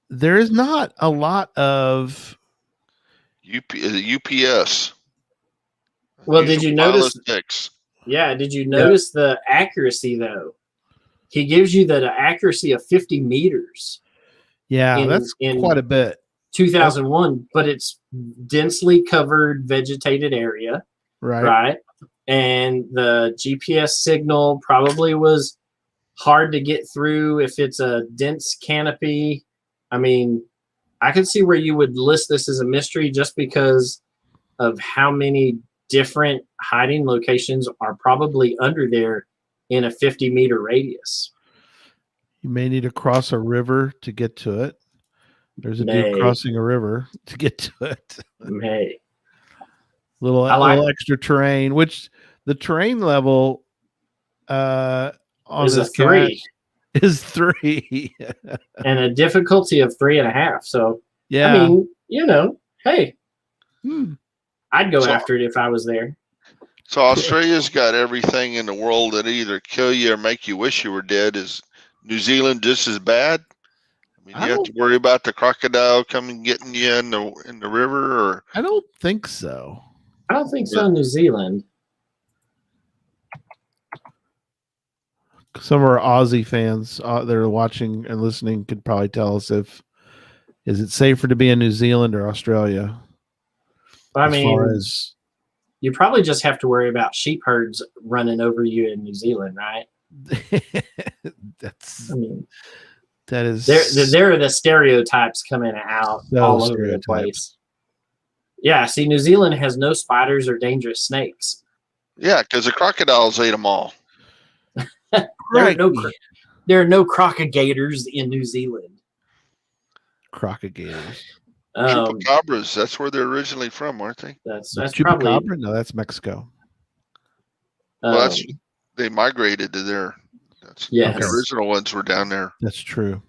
there is not a lot of UPS. Well, did you notice? Sticks. Yeah, did you notice the accuracy though? He gives you the accuracy of 50 meters. Yeah, that's quite a bit. 2001, but it's densely covered vegetated area, right? And the GPS signal probably was hard to get through if it's a dense canopy. I mean, I can see where you would list this as a mystery just because of how many different hiding locations are probably under there in a 50-meter radius. You may need to cross a river to get to it. There's a dude crossing a river to get to it. Little extra terrain, which the terrain level on is a 3. Is 3. And a difficulty of 3.5. So, yeah. I mean, hey, I'd go after it if I was there. So Australia's got everything in the world that either kill you or make you wish you were dead. Is New Zealand just as bad? I mean, you have to worry about the crocodile coming getting you in the river, or I don't think so. I don't think so in New Zealand. Some of our Aussie fans that are watching and listening could probably tell us is it safer to be in New Zealand or Australia? I mean, you probably just have to worry about sheep herds running over you in New Zealand, right? That is. There are the stereotypes coming out all over the place. Yeah, see, New Zealand has no spiders or dangerous snakes. Yeah, because the crocodiles ate them all. There are no crocodigators in New Zealand. Crocodigators. Chupacabras, that's where they're originally from, aren't they? That's Chupacabra? Probably... No, that's Mexico. Well, they migrated to there. The original ones were down there. That's true.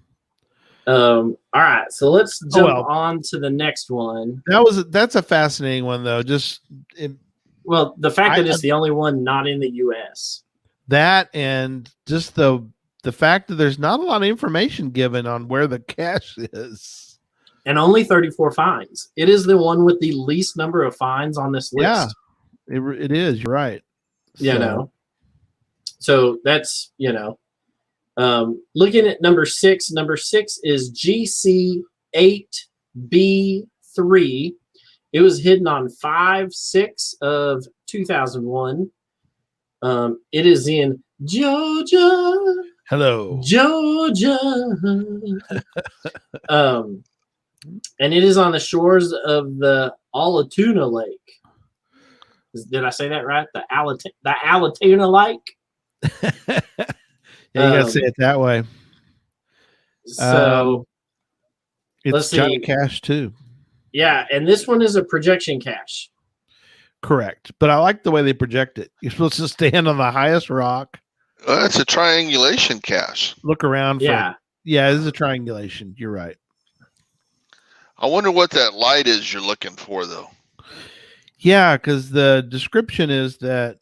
All right, so let's jump on to the next one. That's a fascinating one, though. The fact that it's the only one not in the U.S. That and just the fact that there's not a lot of information given on where the cache is, and only 34 finds. It is the one with the least number of finds on this list. Yeah, it is. You're right. So that's looking at number 6. Number 6 is GC8B3. It was hidden on 5/6 of 2001. It is in Georgia. Hello, Georgia. And it is on the shores of the Latitude Lake. Did I say that right? The Latitude Lake. Yeah, you gotta say it that way. So it's Geocache too. Yeah, and this one is a projection cache. Correct, but I like the way they project it. You're supposed to stand on the highest rock. It's a triangulation cache. Look around. This is a triangulation. You're right. I wonder what that light is you're looking for, though. Yeah, because the description is that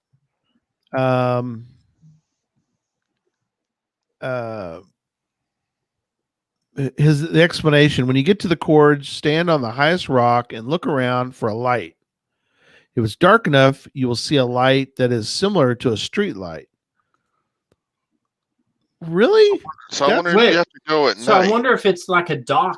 the explanation: when you get to the gorge, stand on the highest rock and look around for a light. If it's dark enough, you will see a light that is similar to a street light. Really? So I wonder if you have to go at night. So I wonder if it's like a dock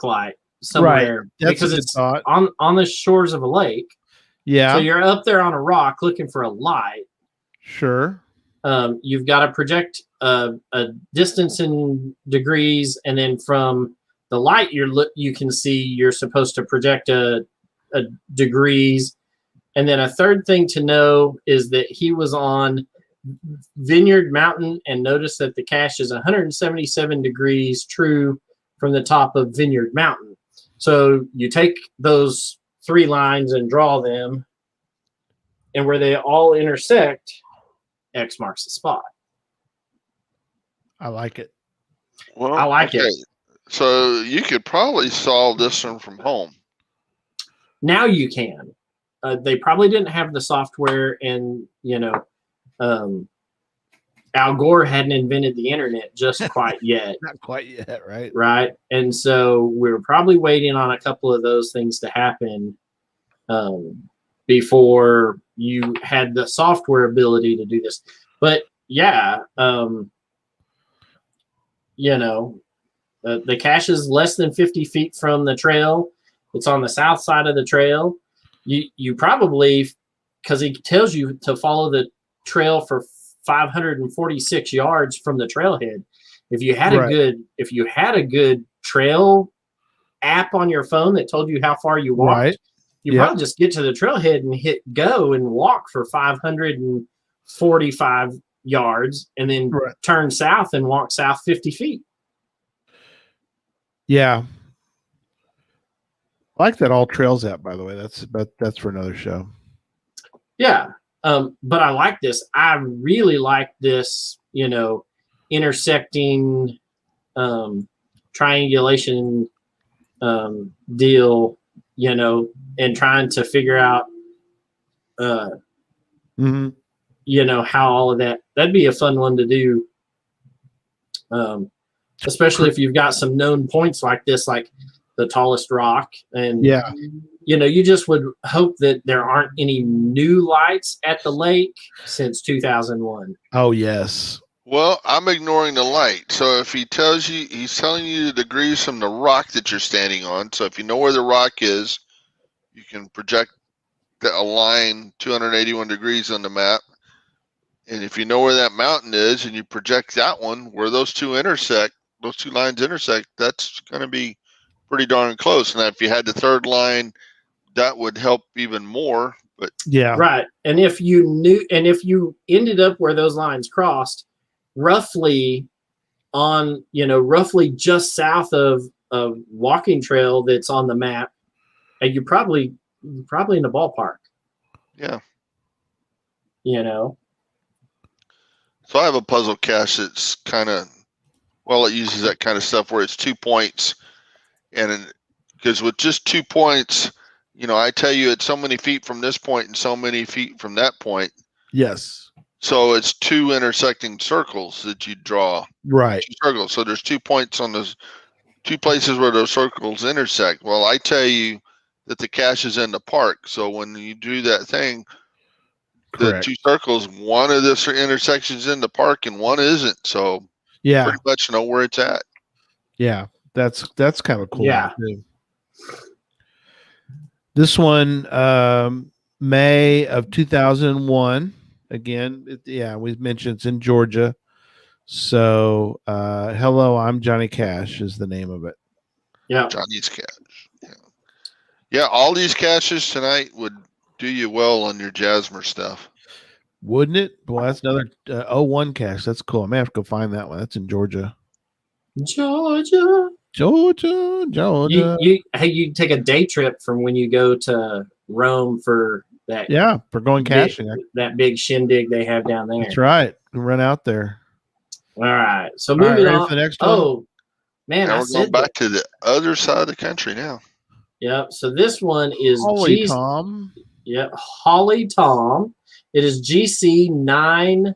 light somewhere, right. because it's on the shores of a lake. Yeah. So you're up there on a rock looking for a light. Sure. You've got to project a distance in degrees, and then from the light you can see, you're supposed to project a degrees. And then a third thing to know is that he was on Vineyard Mountain and noticed that the cache is 177 degrees true from the top of Vineyard Mountain. So you take those 3 lines and draw them, and where they all intersect, X marks the spot. I like it. Well, I like it. So you could probably solve this one from home. Now you can. They probably didn't have the software, and Al Gore hadn't invented the internet just quite yet. Not quite yet, right? Right. And so we're probably waiting on a couple of those things to happen before you had the software ability to do this. But yeah, the cache is less than 50 feet from the trail. It's on the south side of the trail. You probably, because he tells you to follow the trail for 546 yards from the trailhead. If you had a good trail app on your phone that told you how far you walked, you probably just get to the trailhead and hit go and walk for 545 yards, and then turn south and walk south 50 feet. Yeah. I like that All Trails app, by the way. That's for another show. Yeah. But I like this. I really like this, intersecting triangulation deal, and trying to figure out, how all of that'd be a fun one to do. Especially if you've got some known points like this, like the tallest rock. And, you just would hope that there aren't any new lights at the lake since 2001. Oh, yes. Well, I'm ignoring the light. So if he tells you, he's telling you the degrees from the rock that you're standing on. So if you know where the rock is, you can project a line 281 degrees on the map. And if you know where that mountain is and you project that one, where those two lines intersect, that's going to be pretty darn close. And if you had the third line, that would help even more. But yeah, right. And if you ended up where those lines crossed, roughly just south of a walking trail that's on the map, and you're probably in the ballpark. Yeah. So I have a puzzle cache that's it uses that kind of stuff where it's 2 points. And because with just 2 points, I tell you it's so many feet from this point and so many feet from that point. Yes. So it's two intersecting circles that you draw. Right. 2 circles. So there's 2 points on those 2 places where those circles intersect. Well, I tell you that the cache is in the park. So when you do that thing, correct, the 2 circles, one of the intersections in the park and one isn't. So pretty much know where it's at. Yeah. That's kind of cool. Yeah. Too. This one, May of 2001. Again, we've mentioned it's in Georgia. So, Hello, I'm Johnny Cache is the name of it. Yeah. Johnny's Cache. Yeah. All these caches tonight would do you well on your Jasmer stuff. Wouldn't it? Well, that's another 01 cache. That's cool. I may have to go find that one. That's in Georgia. Georgia. You take a day trip from when you go to Rome for that. Yeah, for going caching. That big shindig they have down there. That's right. Run out there. All right. So moving on. For the next one? Oh, man. Now we're going back to the other side of the country now. Yep. So this one is Holly Tom. Yep. Holly Tom. It is GC 9B8.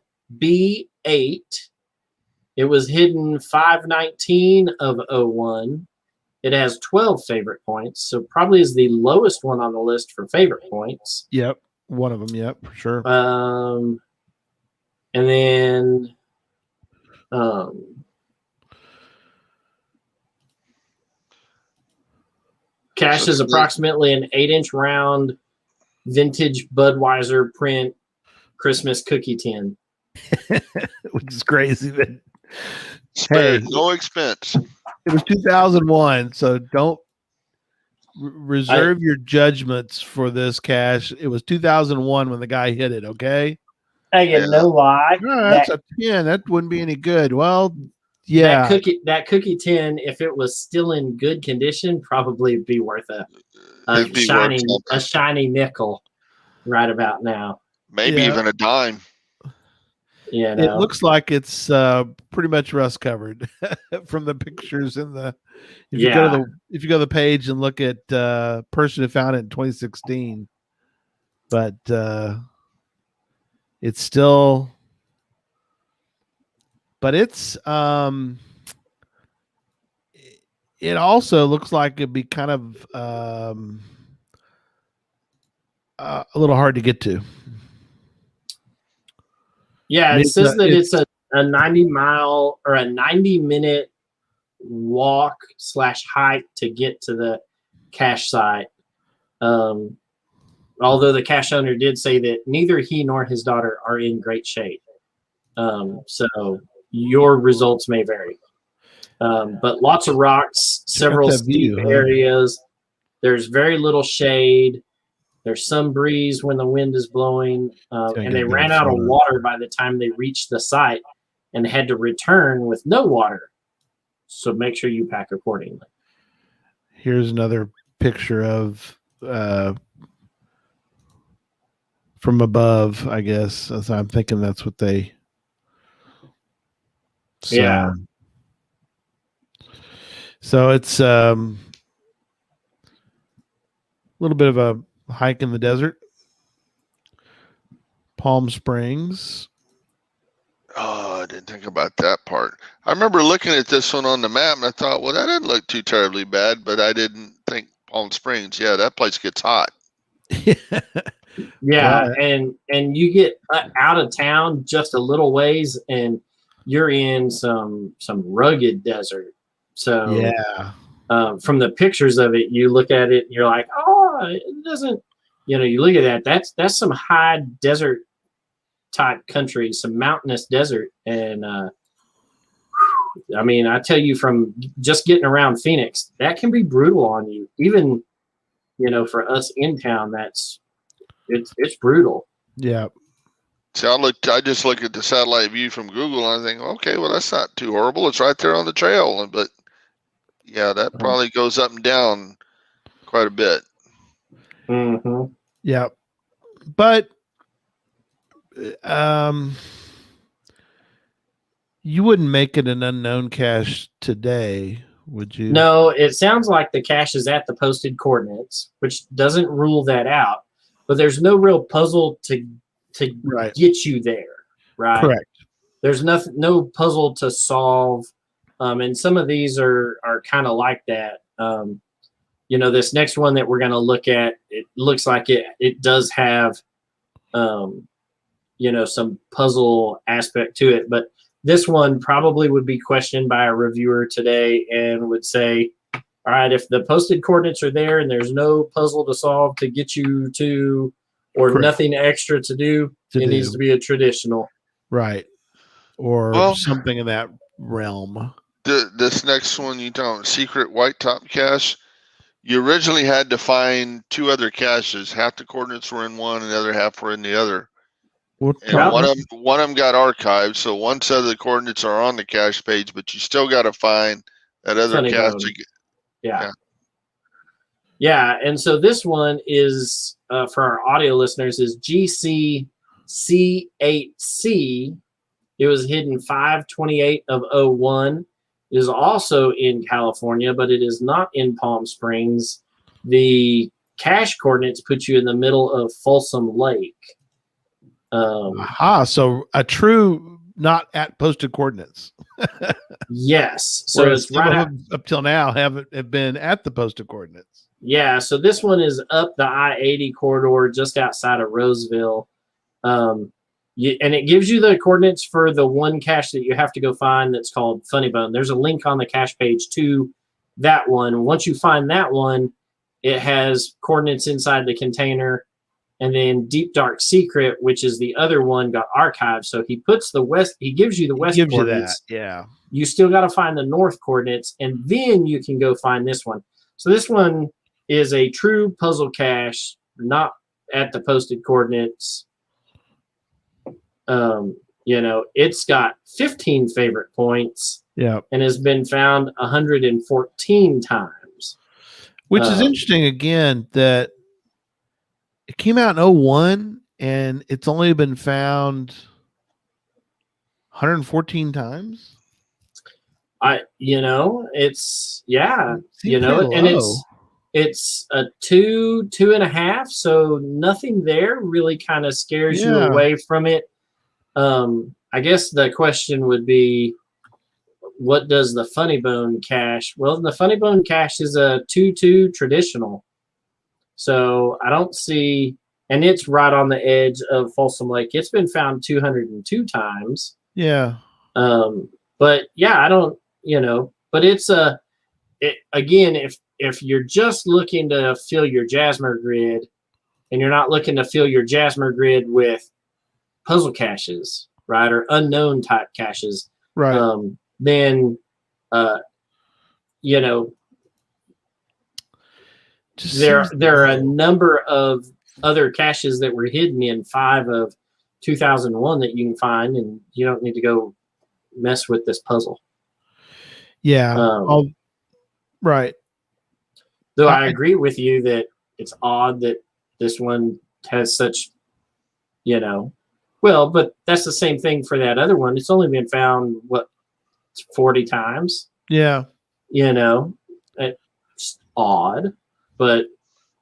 It was hidden 519 of 01. It has 12 favorite points, so probably is the lowest one on the list for favorite points. Yep, one of them. Yep, for sure. And then, cache is approximately an 8-inch round, vintage Budweiser print Christmas cookie tin, which is crazy. But spared no expense. It was 2001, so don't reserve your judgments for this cache. It was 2001 when the guy hit it. Okay. I get no lie. That's a 10. That wouldn't be any good. Well, yeah. That cookie tin, if it was still in good condition, probably be worth a shiny nickel right about now. Maybe even a dime. You It know, looks like it's pretty much rust covered from the pictures in the. If you go to the page and look at person who found it in 2016, but it's still. But it's it also looks like it'd be kind of a little hard to get to. Yeah, I mean, it says that it's a 90-mile or a 90-minute walk / hike to get to the cache site. Although the cache owner did say that neither he nor his daughter are in great shape. So your results may vary. But lots of rocks, several steep areas. There's very little shade. There's some breeze when the wind is blowing. And they ran out of water by the time they reached the site and had to return with no water. So make sure you pack accordingly. Here's another picture of from above, I guess. So I'm thinking that's what they. So, yeah. So it's a little bit of a hike in the desert. Palm Springs. Oh, I didn't think about that part. I remember looking at this one on the map and I thought, well, that didn't look too terribly bad, but I didn't think Palm Springs. Yeah, that place gets hot. Yeah, and you get out of town just a little ways and you're in some rugged desert. So yeah, from the pictures of it, you look at it and you're like, oh, it doesn't. You look at that. That's some high desert type country, some mountainous desert, and I mean, I tell you, from just getting around Phoenix, that can be brutal on you. Even for us in town, it's brutal. Yeah. So I just look at the satellite view from Google and I think, okay, well, that's not too horrible. It's right there on the trail. But yeah, that probably goes up and down quite a bit. Mm-hmm. Yeah. But you wouldn't make it an unknown cache today, would you? No, it sounds like the cache is at the posted coordinates, which doesn't rule that out. But there's no real puzzle to get you there, right? Correct. There's no puzzle to solve, and some of these are kind of like that. This next one that we're going to look at, it looks like it does have, some puzzle aspect to it, but this one probably would be questioned by a reviewer today and would say, all right, if the posted coordinates are there and there's no puzzle to solve to get you to, or Correct. Nothing extra to do, needs to be a traditional. Right. Or something in that realm. This next one, you don't secret white top cache. You originally had to find two other caches. Half the coordinates were in one and the other half were in the other. And one of them got archived, so one set of the coordinates are on the cache page, but you still got to find that other cache. Yeah, and so this one is, for our audio listeners, is GCC8C. It was hidden 5/28 of 01. It is also in California, but it is not in Palm Springs. The cache coordinates put you in the middle of Folsom Lake. So a true not at posted coordinates. Yes. So it's right up till now have been at the posted coordinates. Yeah. So this one is up the I-80 corridor just outside of Roseville. And it gives you the coordinates for the one cache that you have to go find that's called Funny Bone. There's a link on the cache page to that one. Once you find that one, it has coordinates inside the container. And then Deep Dark Secret, which is the other one, got archived. So he puts he gives you the west coordinates. Yeah. You still got to find the north coordinates, and then you can go find this one. So this one is a true puzzle cache, not at the posted coordinates. It's got 15 favorite points. Yeah. And has been found 114 times. Which is interesting, again, that it came out in 01 and it's only been found 114 times. It's yeah, Seems pretty and low. it's a 2.5, so nothing there really kind of scares you Yeah. away from it. I guess the question would be, what does the Funny Bone cache? Well, the Funny Bone cache is a 2-2 traditional, so I don't see, and it's right on the edge of Folsom Lake. It's been found 202 times. Yeah. But yeah, I don't, but again, if you're just looking to fill your Jasmer grid, and you're not looking to fill your Jasmer grid with puzzle caches, right, or unknown type caches, Right. then Just there seems are a low. number of other caches that were hidden in 5 of 2001 that you can find, and you don't need to go mess with this puzzle. Yeah. Right. Though I agree with you that it's odd that this one has such, well, but that's the same thing for that other one. It's only been found, 40 times? Yeah. It's odd, but,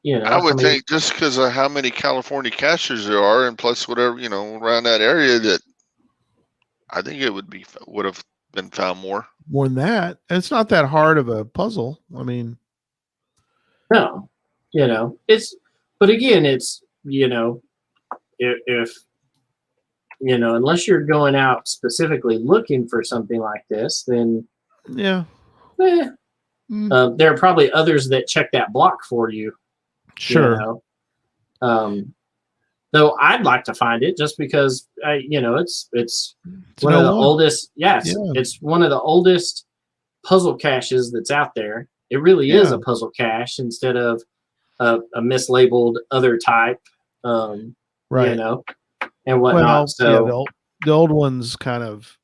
I would think just because of how many California caches there are, and plus whatever, around that area, that I think it would have been found more. More than that. And it's not that hard of a puzzle. I mean, no, but again, it's, if unless you're going out specifically looking for something like this, then yeah. There are probably others that check that block for you. Sure. Though I'd like to find it just because, it's one of the oldest. Yes, yeah. It's one of the oldest puzzle caches that's out there. It really is a puzzle cache instead of a mislabeled other type. Right. And whatnot. Well, so the old ones kind of.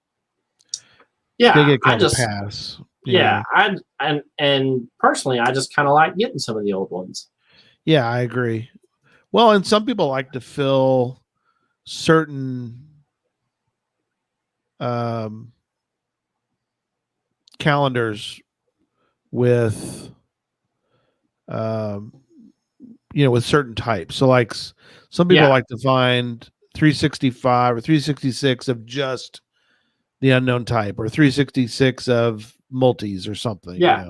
Yeah, they get kind of pass. Yeah, and personally, I just kind of like getting some of the old ones. Yeah, I agree. Well, and some people like to fill certain calendars with with certain types. So like some people like to find 365 or 366 of just the unknown type, or 366 of multis or something. Yeah.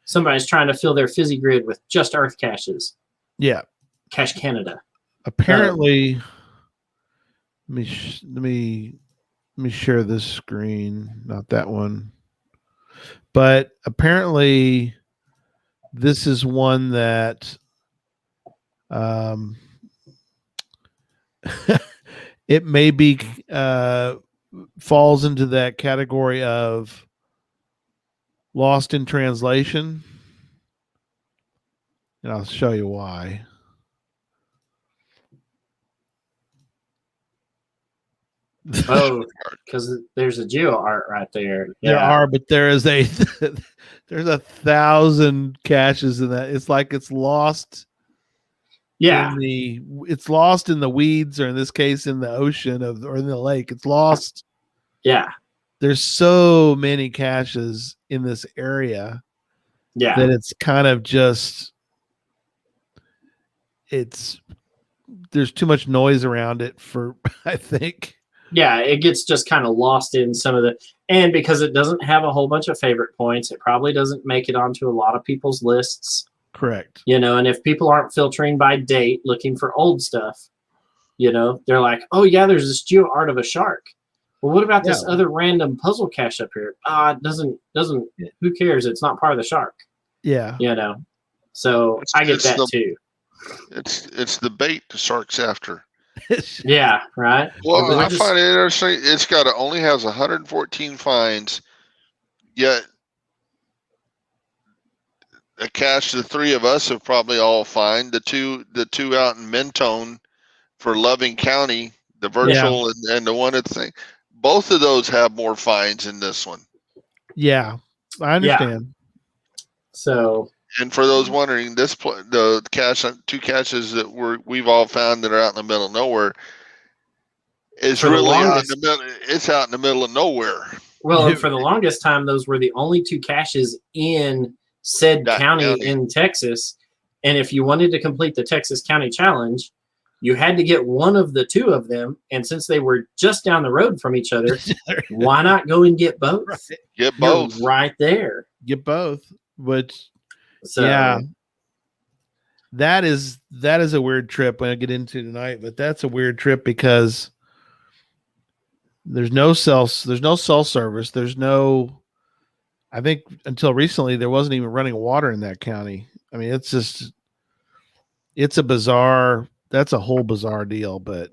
Somebody's trying to fill their fizzy grid with just Earth caches. Yeah. Cache Canada. Apparently, let me share this screen, not that one. But apparently this is one that it may be falls into that category of lost in translation, and I'll show you why. Oh, because there's a geo art right there. There are, but there's 1,000 caches in that. It's like it's lost. Yeah, it's lost in the weeds, or in this case, in the ocean or in the lake. It's lost. Yeah, there's so many caches in this area. Yeah, that it's kind of just there's too much noise around it for, I think. Yeah, it gets just kind of lost in some of and because it doesn't have a whole bunch of favorite points, it probably doesn't make it onto a lot of people's lists. Correct. And if people aren't filtering by date looking for old stuff, they're like, oh yeah, there's this geo art of a shark. Well, what about this other random puzzle cache up here? It doesn't, who cares? It's not part of the shark. Yeah. So I get that too. It's the bait the shark's after. Yeah, right. Well, I find it interesting. It's only has 114 finds, yet a cache the three of us have probably all find. The two out in Mentone for Loving County, the virtual and the one at the thing. Both of those have more finds than this one. Yeah, I understand. Yeah. So, and for those wondering, the cache, two caches that we've all found that are out in the middle of nowhere, It's For the really out in longest- the middle. It's out in the middle of nowhere. Well, and for the longest time, those were the only 2 caches in said That county county. in Texas. And if you wanted to complete the Texas County Challenge, you had to get one of the 2 of them. And since they were just down the road from each other, why not go and get both? Right. Get You're both. right there. Get both. Which So, yeah. That is a weird trip when I get into tonight, but that's a weird trip because there's no cell service. There's no, I think until recently there wasn't even running water in that county. I mean, it's that's a whole bizarre deal. But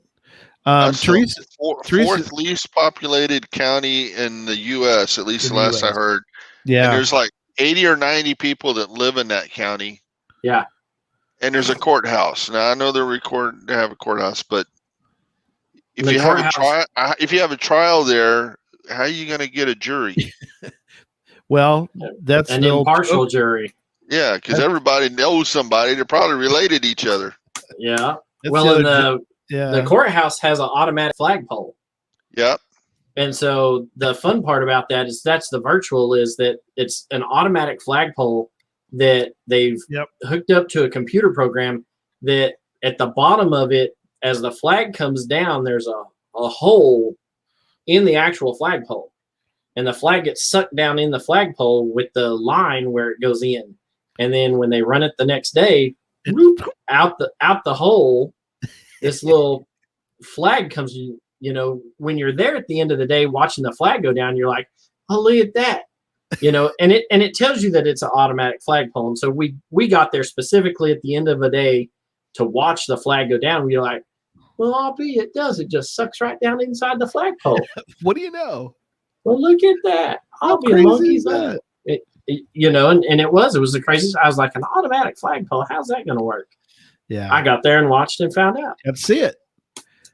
That's Teresa, the fourth least populated county in the U.S. At least In the the last I US. heard. And yeah, there's like 80 or 90 people that live in that county. yeah. And there's a courthouse. Now I know they're required to have a courthouse, but if The you have a courthouse- trial, there, how are you going to get a jury? well, that's An the old impartial joke. jury. Yeah, because everybody knows somebody. They're probably related to each other. Yeah. That's Well, the and other yeah, the courthouse has an automatic flagpole. Yep. And so the fun part about that is that's the virtual, is that it's an automatic flagpole that they've Yep. hooked up to a computer program that at the bottom of it, as the flag comes down, there's a hole in the actual flagpole. And the flag gets sucked down in the flagpole with the line where it goes in. And then when they run it the next day, whoop, out the hole, this little flag comes, when you're there at the end of the day watching the flag go down, you're like, oh, look at that. And it tells you that it's an automatic flagpole. And so we got there specifically at the end of a day to watch the flag go down. We're like, well, it does. It just sucks right down inside the flagpole. what do you know? Well, look at that. How Be a crazy monkey's is that? and it was the craziest. I was like, an automatic flagpole. How's that going to work? Yeah, I got there and watched and found out. let's see it.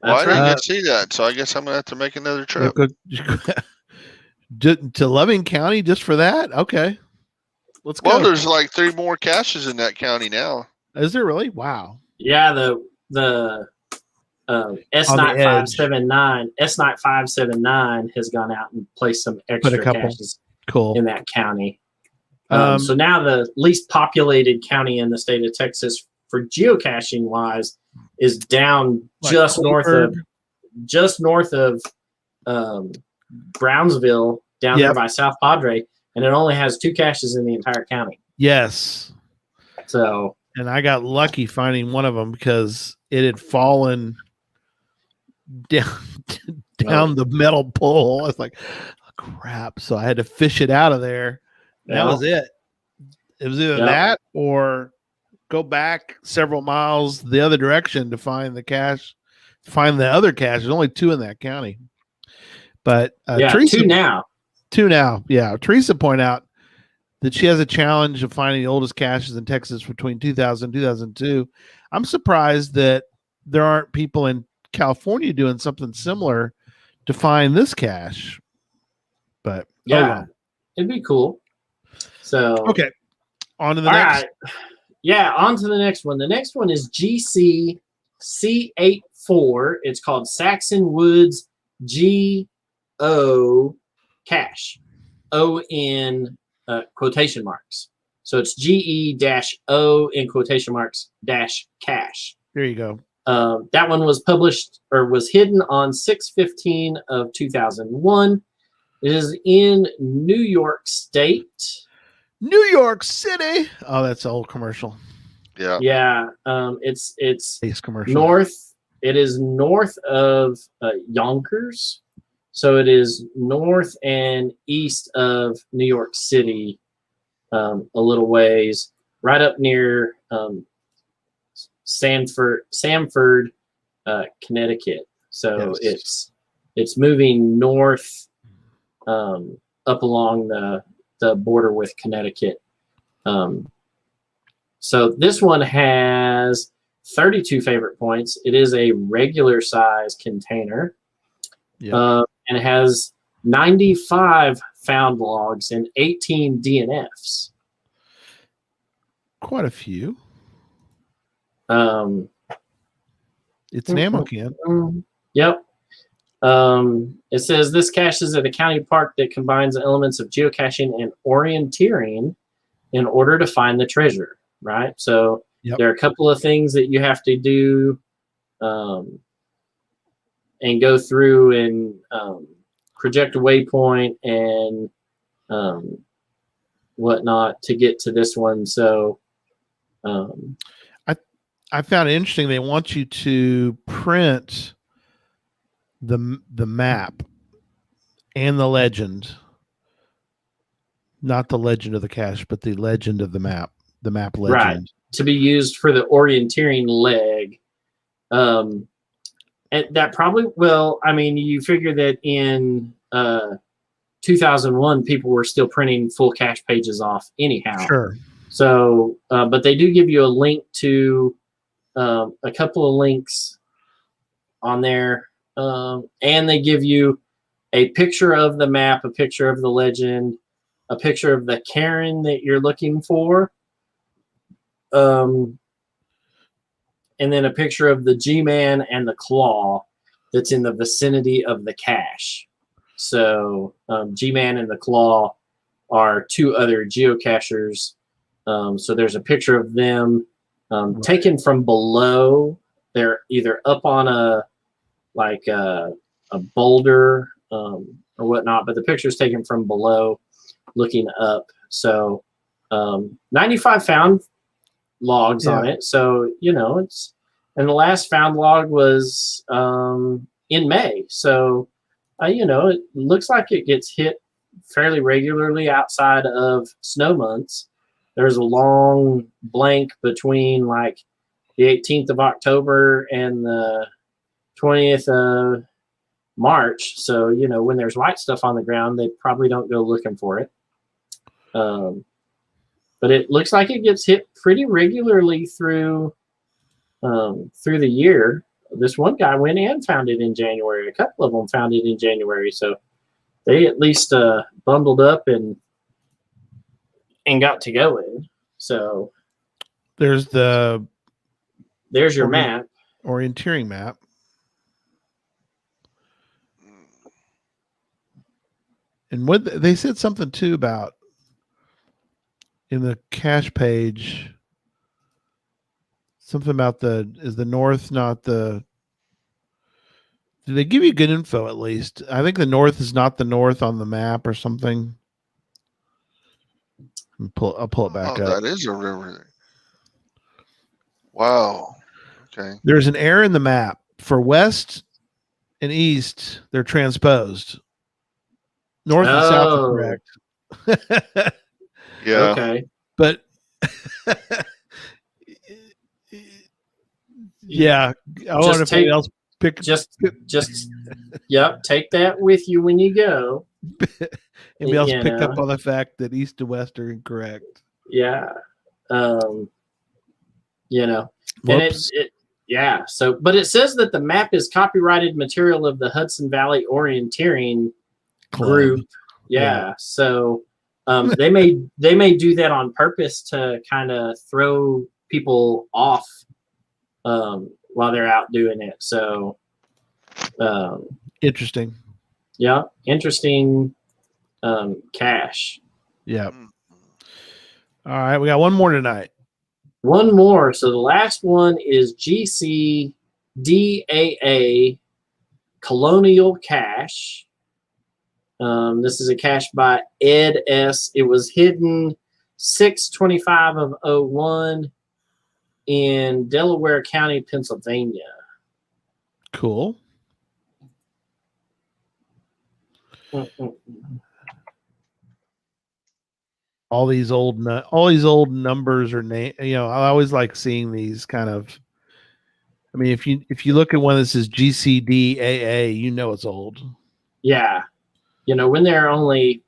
Well, I That's didn't right. get to see that, so I guess I'm gonna have to make another trip. To Loving County just for that? Okay, let's go. Well, there's like 3 more caches in that county now. Is there really? Wow. Yeah, the S-Night 579 S-Night 579 has gone out and placed some extra couple. caches Cool. in that county. Um, So now the least populated county in the state of Texas for geocaching wise is down Like just Colbert. north of Brownsville, down there Yep. by South Padre, and it only has 2 caches in the entire county. Yes. So And I got lucky finding one of them because it had fallen down the metal pole. I was like, oh, crap. So I had to fish it out of there. That Yeah. was it. It was either Yeah. that or go back several miles the other direction to find the cache, find the other cache. There's only 2 in that county. But Teresa, 2 now. 2 now. Yeah. Teresa pointed out that she has a challenge of finding the oldest caches in Texas between 2000 and 2002. I'm surprised that there aren't people in California doing something similar to find this cache. But Yeah, well. it'd be cool. So Okay. On to the all next. right. Yeah, on to the next one. The next one is GC-C84. It's called Saxon Woods G-O Cache. O in quotation marks. So it's GE-O in quotation marks dash cache. There you go. That one was published or was hidden on 6/15 of 2001. It is in New York State. New York City. Oh, that's an old commercial. Yeah. Yeah, it's Base commercial. north. It is north of Yonkers, so it is north and east of New York City, a little ways, right up near Sanford, Connecticut. So Yes. it's moving north, up along the border with Connecticut. So this one has 32 favorite points. It is a regular size container. Yeah. And it has 95 found logs and 18 DNFs. Quite a few. Um, It's an ammo can. Yep. It says this cache is at a county park that combines elements of geocaching and orienteering in order to find the treasure, right? So there are a couple of things that you have to do and go through and project a waypoint and whatnot to get to this one. So I found it interesting. They want you to print the map and the legend, not the legend of the cache, but the legend of the map legend. Right, to be used for the orienteering leg. And that probably will, I mean, you figure that in 2001, people were still printing full cache pages off anyhow. Sure. So, but they do give you a link to a couple of links on there. And they give you a picture of the map, a picture of the legend, a picture of the cairn that you're looking for. And then a picture of the G-Man and the claw that's in the vicinity of the cache. So G-Man and the claw are two other geocachers. So there's a picture of them taken from below. They're either up on a boulder or whatnot, but the picture is taken from below looking up. So 95 found logs on it. So, it's, and the last found log was in May. So, it looks like it gets hit fairly regularly outside of snow months. There's a long blank between like the 18th of October and the 20th of March. So, when there's white stuff on the ground, they probably don't go looking for it. But it looks like it gets hit pretty regularly through the year. This one guy went and found it in January. A couple of them found it in January. So they at least bundled up and got to going. So there's your map. Orienteering map. And what they said something too about in the cache page, something about is the north not the, did they give you good info at least? I think the north is not the north on the map or something. I'll pull it back up. That is a river. Wow. Okay. There's an error in the map. For west and east, they're transposed. North and south are correct. Yeah. Okay. But yeah, I want to take else pick just take that with you when you go. Anybody else pick up on the fact that east to west are incorrect. Yeah. And so but it says that the map is copyrighted material of the Hudson Valley Orienteering Group. Yeah. So they may do that on purpose to kind of throw people off while they're out doing it. So interesting. Yeah, interesting cache. Yeah. All right, we got one more tonight. One more. So the last one is GCDAA Colonial Cache. This is a cache by Ed S. It was hidden 6/25 of 01 in Delaware County, Pennsylvania. Cool. All these old numbers are I always like seeing these kind of. I mean, if you look at one that says GCDAA, it's old. Yeah, when there are only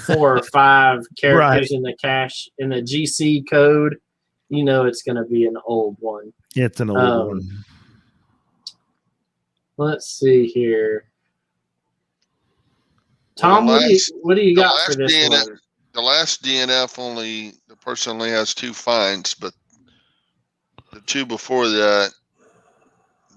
4 or 5 characters in the cache in the GC code, it's going to be an old one. It's an old one. Let's see here. Tom, what do you got for this one? The last DNF the person only has 2 finds, but the 2 before that,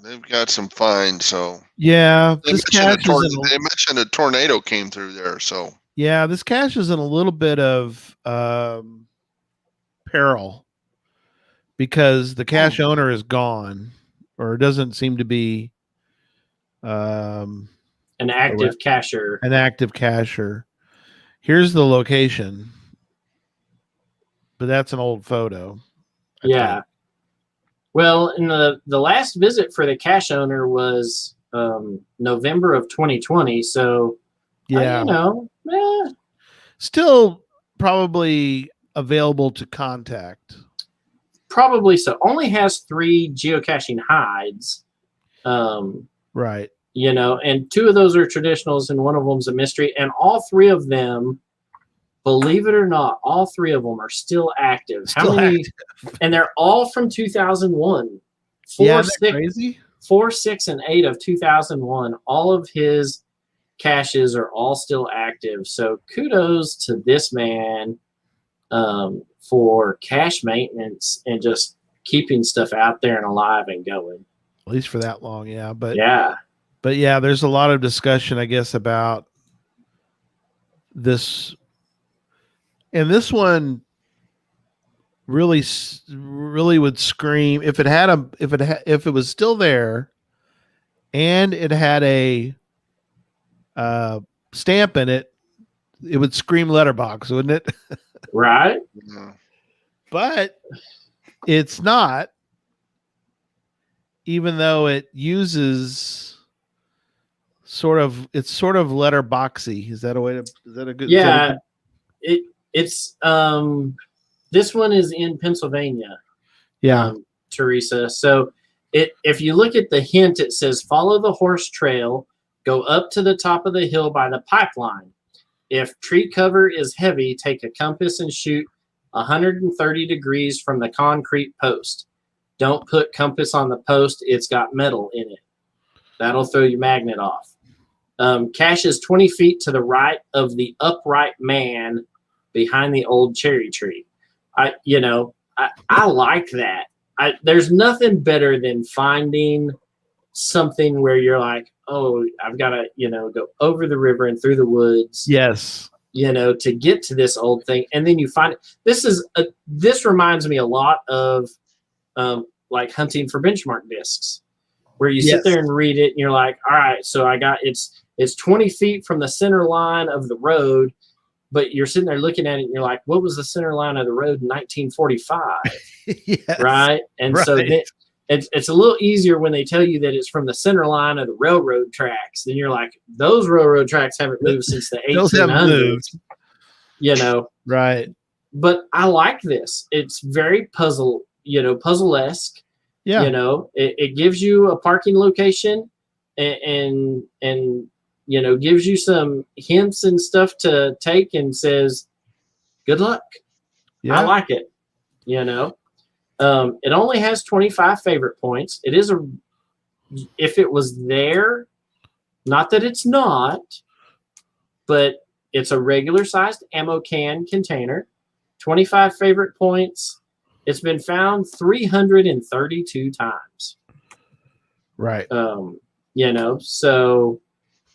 they've got some finds. So Yeah, they this mentioned, cache is in they mentioned a tornado came through there. So this cache is in a little bit of peril because the cache owner is gone or doesn't seem to be An active cacher. an active cacher. Here's the location, but that's an old photo. I think. Well, in the last visit for the cache owner was November of 2020. So, still probably available to contact. Probably so. Only has 3 geocaching hides. Right. And 2 of those are traditionals and one of them's a mystery. And all 3 of them, believe it or not, all 3 of them are still active. How many? And they're all from 2001. 4, 6, and 8 of 2001. All of his caches are all still active. So kudos to this man for cache maintenance and just keeping stuff out there and alive and going. At least for that long, yeah. But there's a lot of discussion, I guess, about this. And this one really would scream if it was still there, and it had a stamp in it. It would scream letterbox, wouldn't it? Right. But it's not. Even though it uses it's sort of letterboxy. Is that a good? Yeah. It's this one is in Pennsylvania. Yeah. Teresa. So if you look at the hint, it says follow the horse trail, go up to the top of the hill by the pipeline. If tree cover is heavy, take a compass and shoot 130 degrees from the concrete post. Don't put compass on the post. It's got metal in it. That'll throw your magnet off. Cache is 20 feet to the right of the upright man behind the old cherry tree. I like that. There's nothing better than finding something where you're like, oh, I've got to, go over the river and through the woods. Yes. To get to this old thing. And then you find it. This reminds me a lot of like hunting for benchmark discs, where you sit there and read it and you're like, all right, so I got it's 20 feet from the center line of the road, but you're sitting there looking at it and you're like, what was the center line of the road in 1945? Yes. Right. And so then it's a little easier when they tell you that it's from the center line of the railroad tracks. Then you're like, those railroad tracks haven't moved since the 1800s. Right. But I like this. It's very puzzle-esque. Yeah. It gives you a parking location and gives you some hints and stuff to take and says, good luck. Yeah. I like it. It only has 25 favorite points. It is if it was there, not that it's not, but it's a regular sized ammo can container, 25 favorite points. It's been found 332 times. Right. So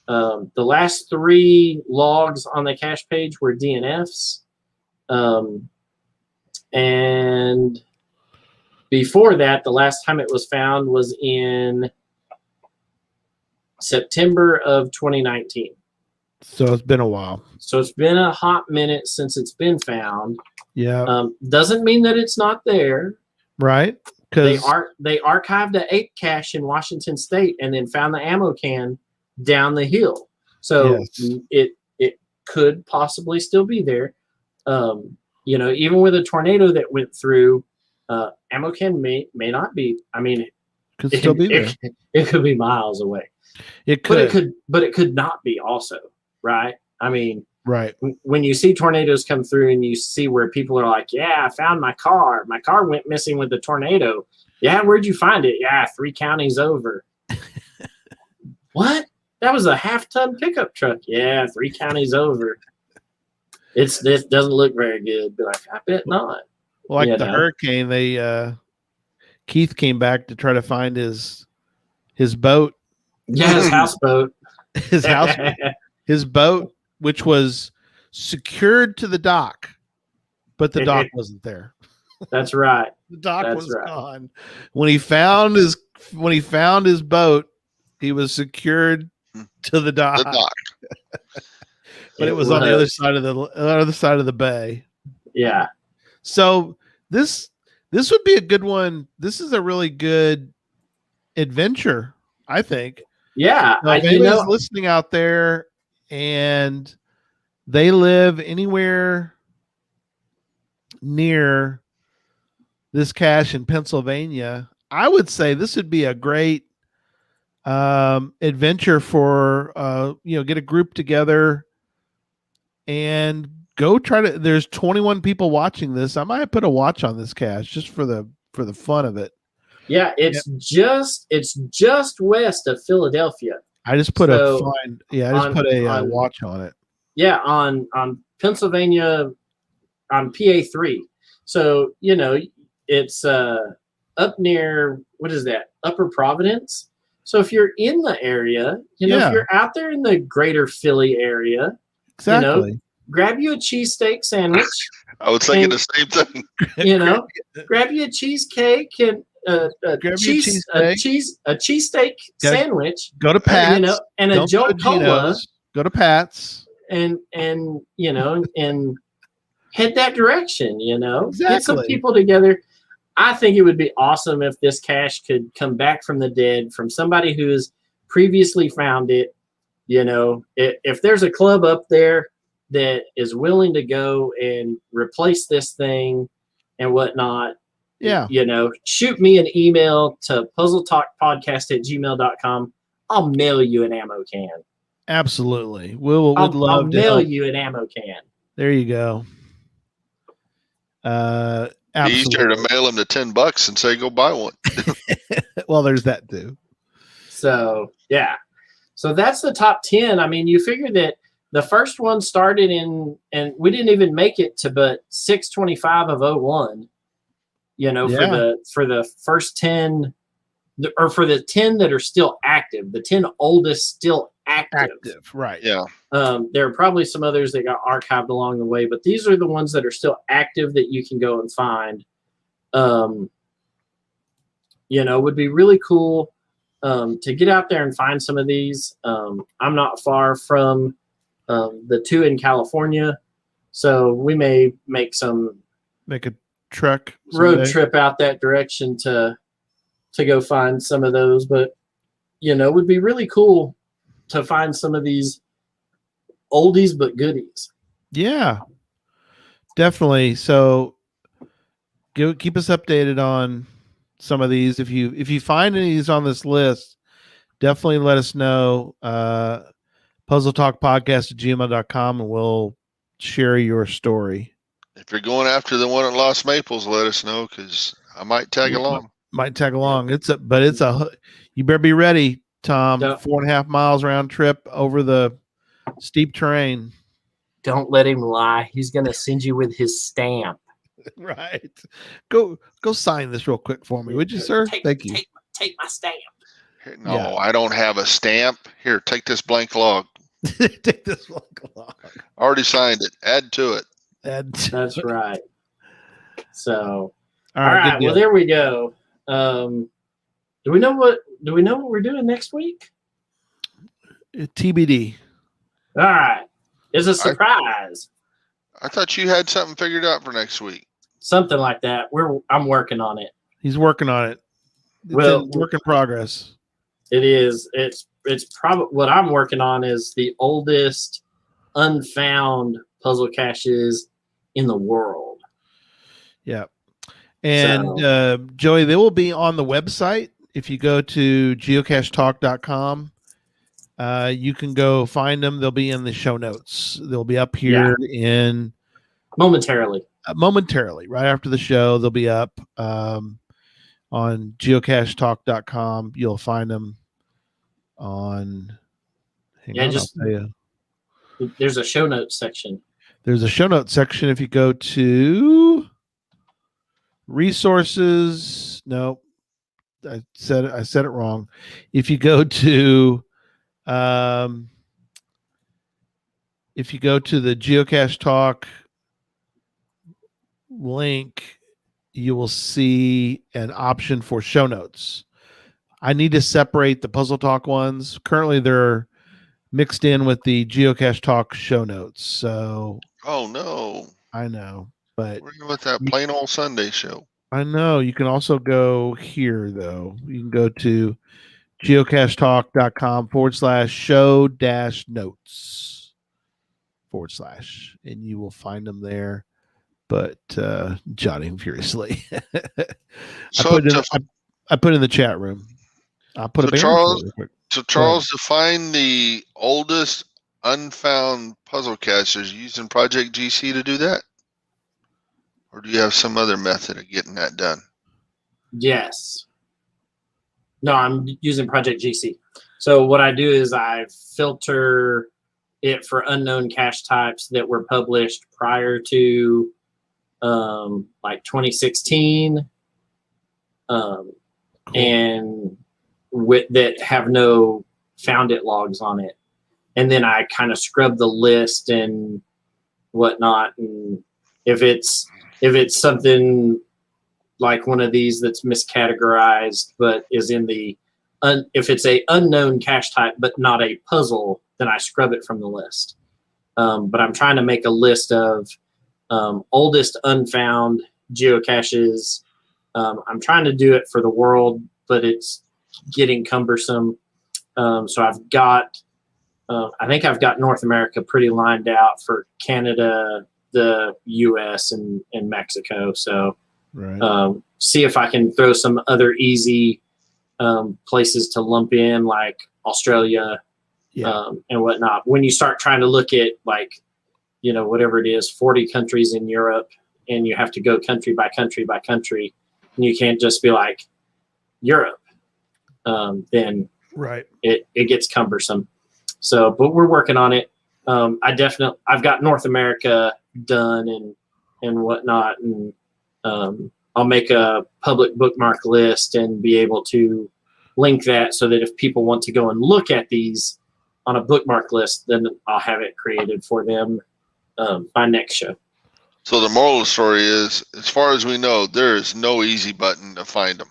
the last 3 logs on the cache page were DNFs. And before that, the last time it was found was in September of 2019. So it's been a while. So it's been a hot minute since it's been found. Yeah. Doesn't mean that it's not there. Right. They archived an 8 cache in Washington State and then found the ammo can down the hill. So it could possibly still be there. Even with a tornado that went through, ammo can may not be. I mean, it could still be there. It could be miles away. It could. But it could not be also, right? I mean, right. When you see tornadoes come through and you see where people are like, yeah, I found my car. My car went missing with the tornado. Yeah, where'd you find it? Yeah, 3 counties over. What? That was a half-ton pickup truck. Yeah, 3 counties over. This doesn't look very good. Be like, I bet not. Well, like the hurricane, Keith came back to try to find his his boat, Yeah, his houseboat. his house, his boat, which was secured to the dock, but the dock wasn't there. That's right. The dock That's was right. gone. When he found his boat, he was secured to the dock. The dock. But it was on the other side of the bay. Yeah. So this would be a good one. This is a really good adventure, I think. Yeah. If anybody's listening out there and they live anywhere near this cache in Pennsylvania, I would say this would be a great adventure for get a group together and go try to. There's 21 people watching this. I might put a watch on this cache just for the fun of it. Yeah, it's just west of Philadelphia. I just put a watch on it. Yeah, on Pennsylvania, on PA3. So it's up near, what is that? Upper Providence. So if you're in the area, if you're out there in the greater Philly area, exactly, grab you a cheesesteak sandwich. I was thinking the same thing. Grab you a cheesecake and a cheesesteak sandwich. Go to Pat's, and a Jolt Cola. Go to Pat's, and head that direction. Exactly. Get some people together. I think it would be awesome if this cache could come back from the dead from somebody who has previously found it. If there's a club up there that is willing to go and replace this thing and whatnot, shoot me an email to puzzletalkpodcast@gmail.com. I'll mail you an ammo can. Absolutely. I'll mail you an ammo can. There you go. Absolutely. Easier to mail him the $10 and say, go buy one. Well, there's that too. So, yeah. So that's the top 10. I mean, you figure that the first one started and we didn't even make it to but 625 of 01, for the first 10, or for the 10 that are still active, the 10 oldest still active. Right. Yeah. There are probably some others that got archived along the way, but these are the ones that are still active that you can go and find. Would be really cool to get out there and find some of these. I'm not far from the 2 in California, so we may make a trek road trip out that direction to go find some of those. But it would be really cool to find some of these oldies but goodies. Yeah, definitely. So keep us updated on some of these. If you find any of these on this list, definitely let us know. puzzletalkpodcast@gmail.com, and we'll share your story. If you're going after the one at Lost Maples, let us know, because I might tag along. You better be ready, Tom. 4.5 miles round trip over the steep terrain. Don't let him lie. He's going to send you with his stamp. Right. Go sign this real quick for me, would you, sir? Thank you. Take my stamp. No, yeah. I don't have a stamp. Here, take this blank log. Take this blank log. Already signed it. Add to it. That's right. So, all right. Well, there we go. Do we know what we're doing next week? TBD. All right. It's a surprise. I thought you had something figured out for next week. Something like that. I'm working on it. He's working on it. It's work in progress. It is. It's probably what I'm working on is the oldest unfound puzzle caches in the world. Yeah. And Joey, they will be on the website. If you go to geocachetalk.com, you can go find them. They'll be in the show notes. They'll be up here momentarily. Right after the show, they'll be up on geocachetalk.com. You'll find them on. I'll tell you. There's a show notes section. There's a show notes section. If you go to resources, no, said it wrong. If you go to the Geocache Talk link, you will see an option for show notes. I need to separate the Puzzle Talk ones. Currently, they're mixed in with the Geocache Talk show notes. So, Oh no, I know, but we're with that plain old Sunday show. I know you can also go here though. You can go to geocachetalk.com/show-notes/ and you will find them there. But jotting furiously. So I put it in the chat room. I'll put So a banner Charles- real quick. So Charles, define the oldest unfound puzzle caches using Project GC to do that, or do you have some other method of getting that done? Yes. No, I'm using Project GC. So what I do is I filter it for unknown cache types that were published prior to like 2016, and that have no found it logs on it. And then I kind of scrub the list and whatnot. And if it's something like one of these that's miscategorized but is in the if it's a unknown cache type but not a puzzle, then I scrub it from the list. But I'm trying to make a list of oldest unfound geocaches. I'm trying to do it for the world, but it's getting cumbersome. So I've got I think I've got North America pretty lined out for Canada, the US, and Mexico. So Right. See if I can throw some other easy places to lump in, like Australia, and whatnot. When you start trying to look at, like, whatever it is, 40 countries in Europe, and you have to go country by country by country, and you can't just be like Europe, then Right. it gets cumbersome. So, but we're working on it. I've got North America done and whatnot, and I'll make a public bookmark list and be able to link that so that if people want to go and look at these on a bookmark list, then I'll have it created for them by next show. So the moral of the story is, as far as we know, there is no easy button to find them.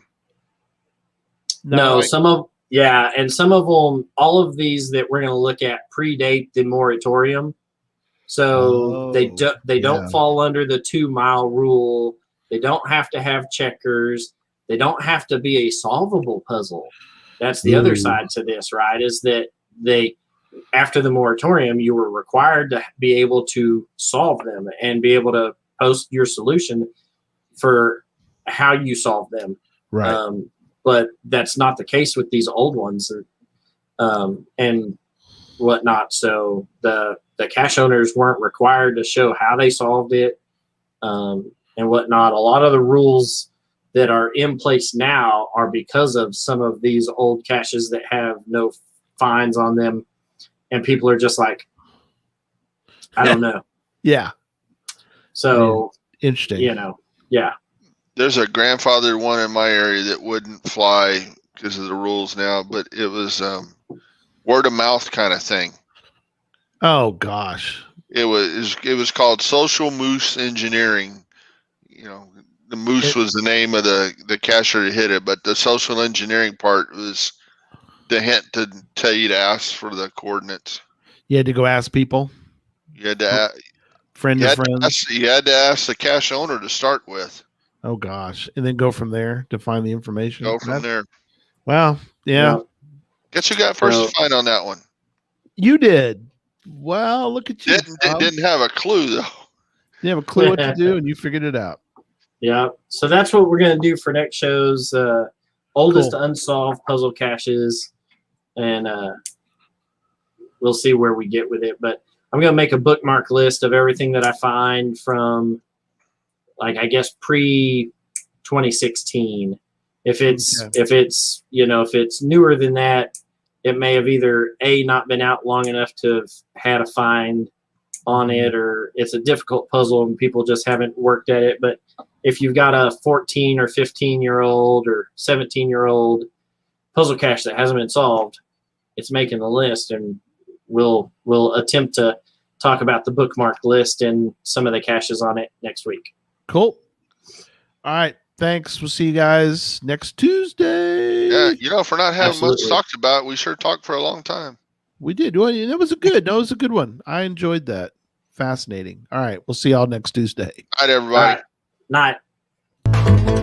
No, some of them, all of these that we're going to look at predate the moratorium. So they don't fall under the 2 mile rule. They don't have to have checkers. They don't have to be a solvable puzzle. That's the other side to this, right? Is that after the moratorium, you were required to be able to solve them and be able to post your solution for how you solve them. Right. But that's not the case with these old ones, and whatnot. So the cache owners weren't required to show how they solved it, and whatnot. A lot of the rules that are in place now are because of some of these old caches that have no fines on them, and people are just like, I don't know. Yeah. So interesting. Yeah. There's a grandfather one in my area that wouldn't fly because of the rules now, but it was word of mouth kind of thing. Oh gosh. It was called social moose engineering. The moose was the name of the cacher that hit it, but the social engineering part was the hint to tell you to ask for the coordinates. You had to go ask people. You had to friends. You had to ask the cache owner to start with. Oh gosh, and then go from there to find the information. Go from there. Well, yeah. Guess who got first to find on that one? You did. Well, look at you. Didn't have a clue though. You have a clue what to do, and you figured it out. Yeah. So that's what we're gonna do for next show's oldest unsolved puzzle caches, and we'll see where we get with it. But I'm gonna make a bookmark list of everything that I find from, like, I guess pre-2016. If it's newer than that, it may have either not been out long enough to have had a find on it, or it's a difficult puzzle and people just haven't worked at it. But if you've got a 14 or 15-year-old or 17-year-old puzzle cache that hasn't been solved, it's making the list, and we'll attempt to talk about the bookmark list and some of the caches on it next week. Cool. All right. Thanks. We'll see you guys next Tuesday. Yeah, for not having Absolutely. much talked about, we sure talked for a long time. We did. Well, that was a good one. I enjoyed that. Fascinating. All right. We'll see y'all next Tuesday. Night, everybody. All right. Night.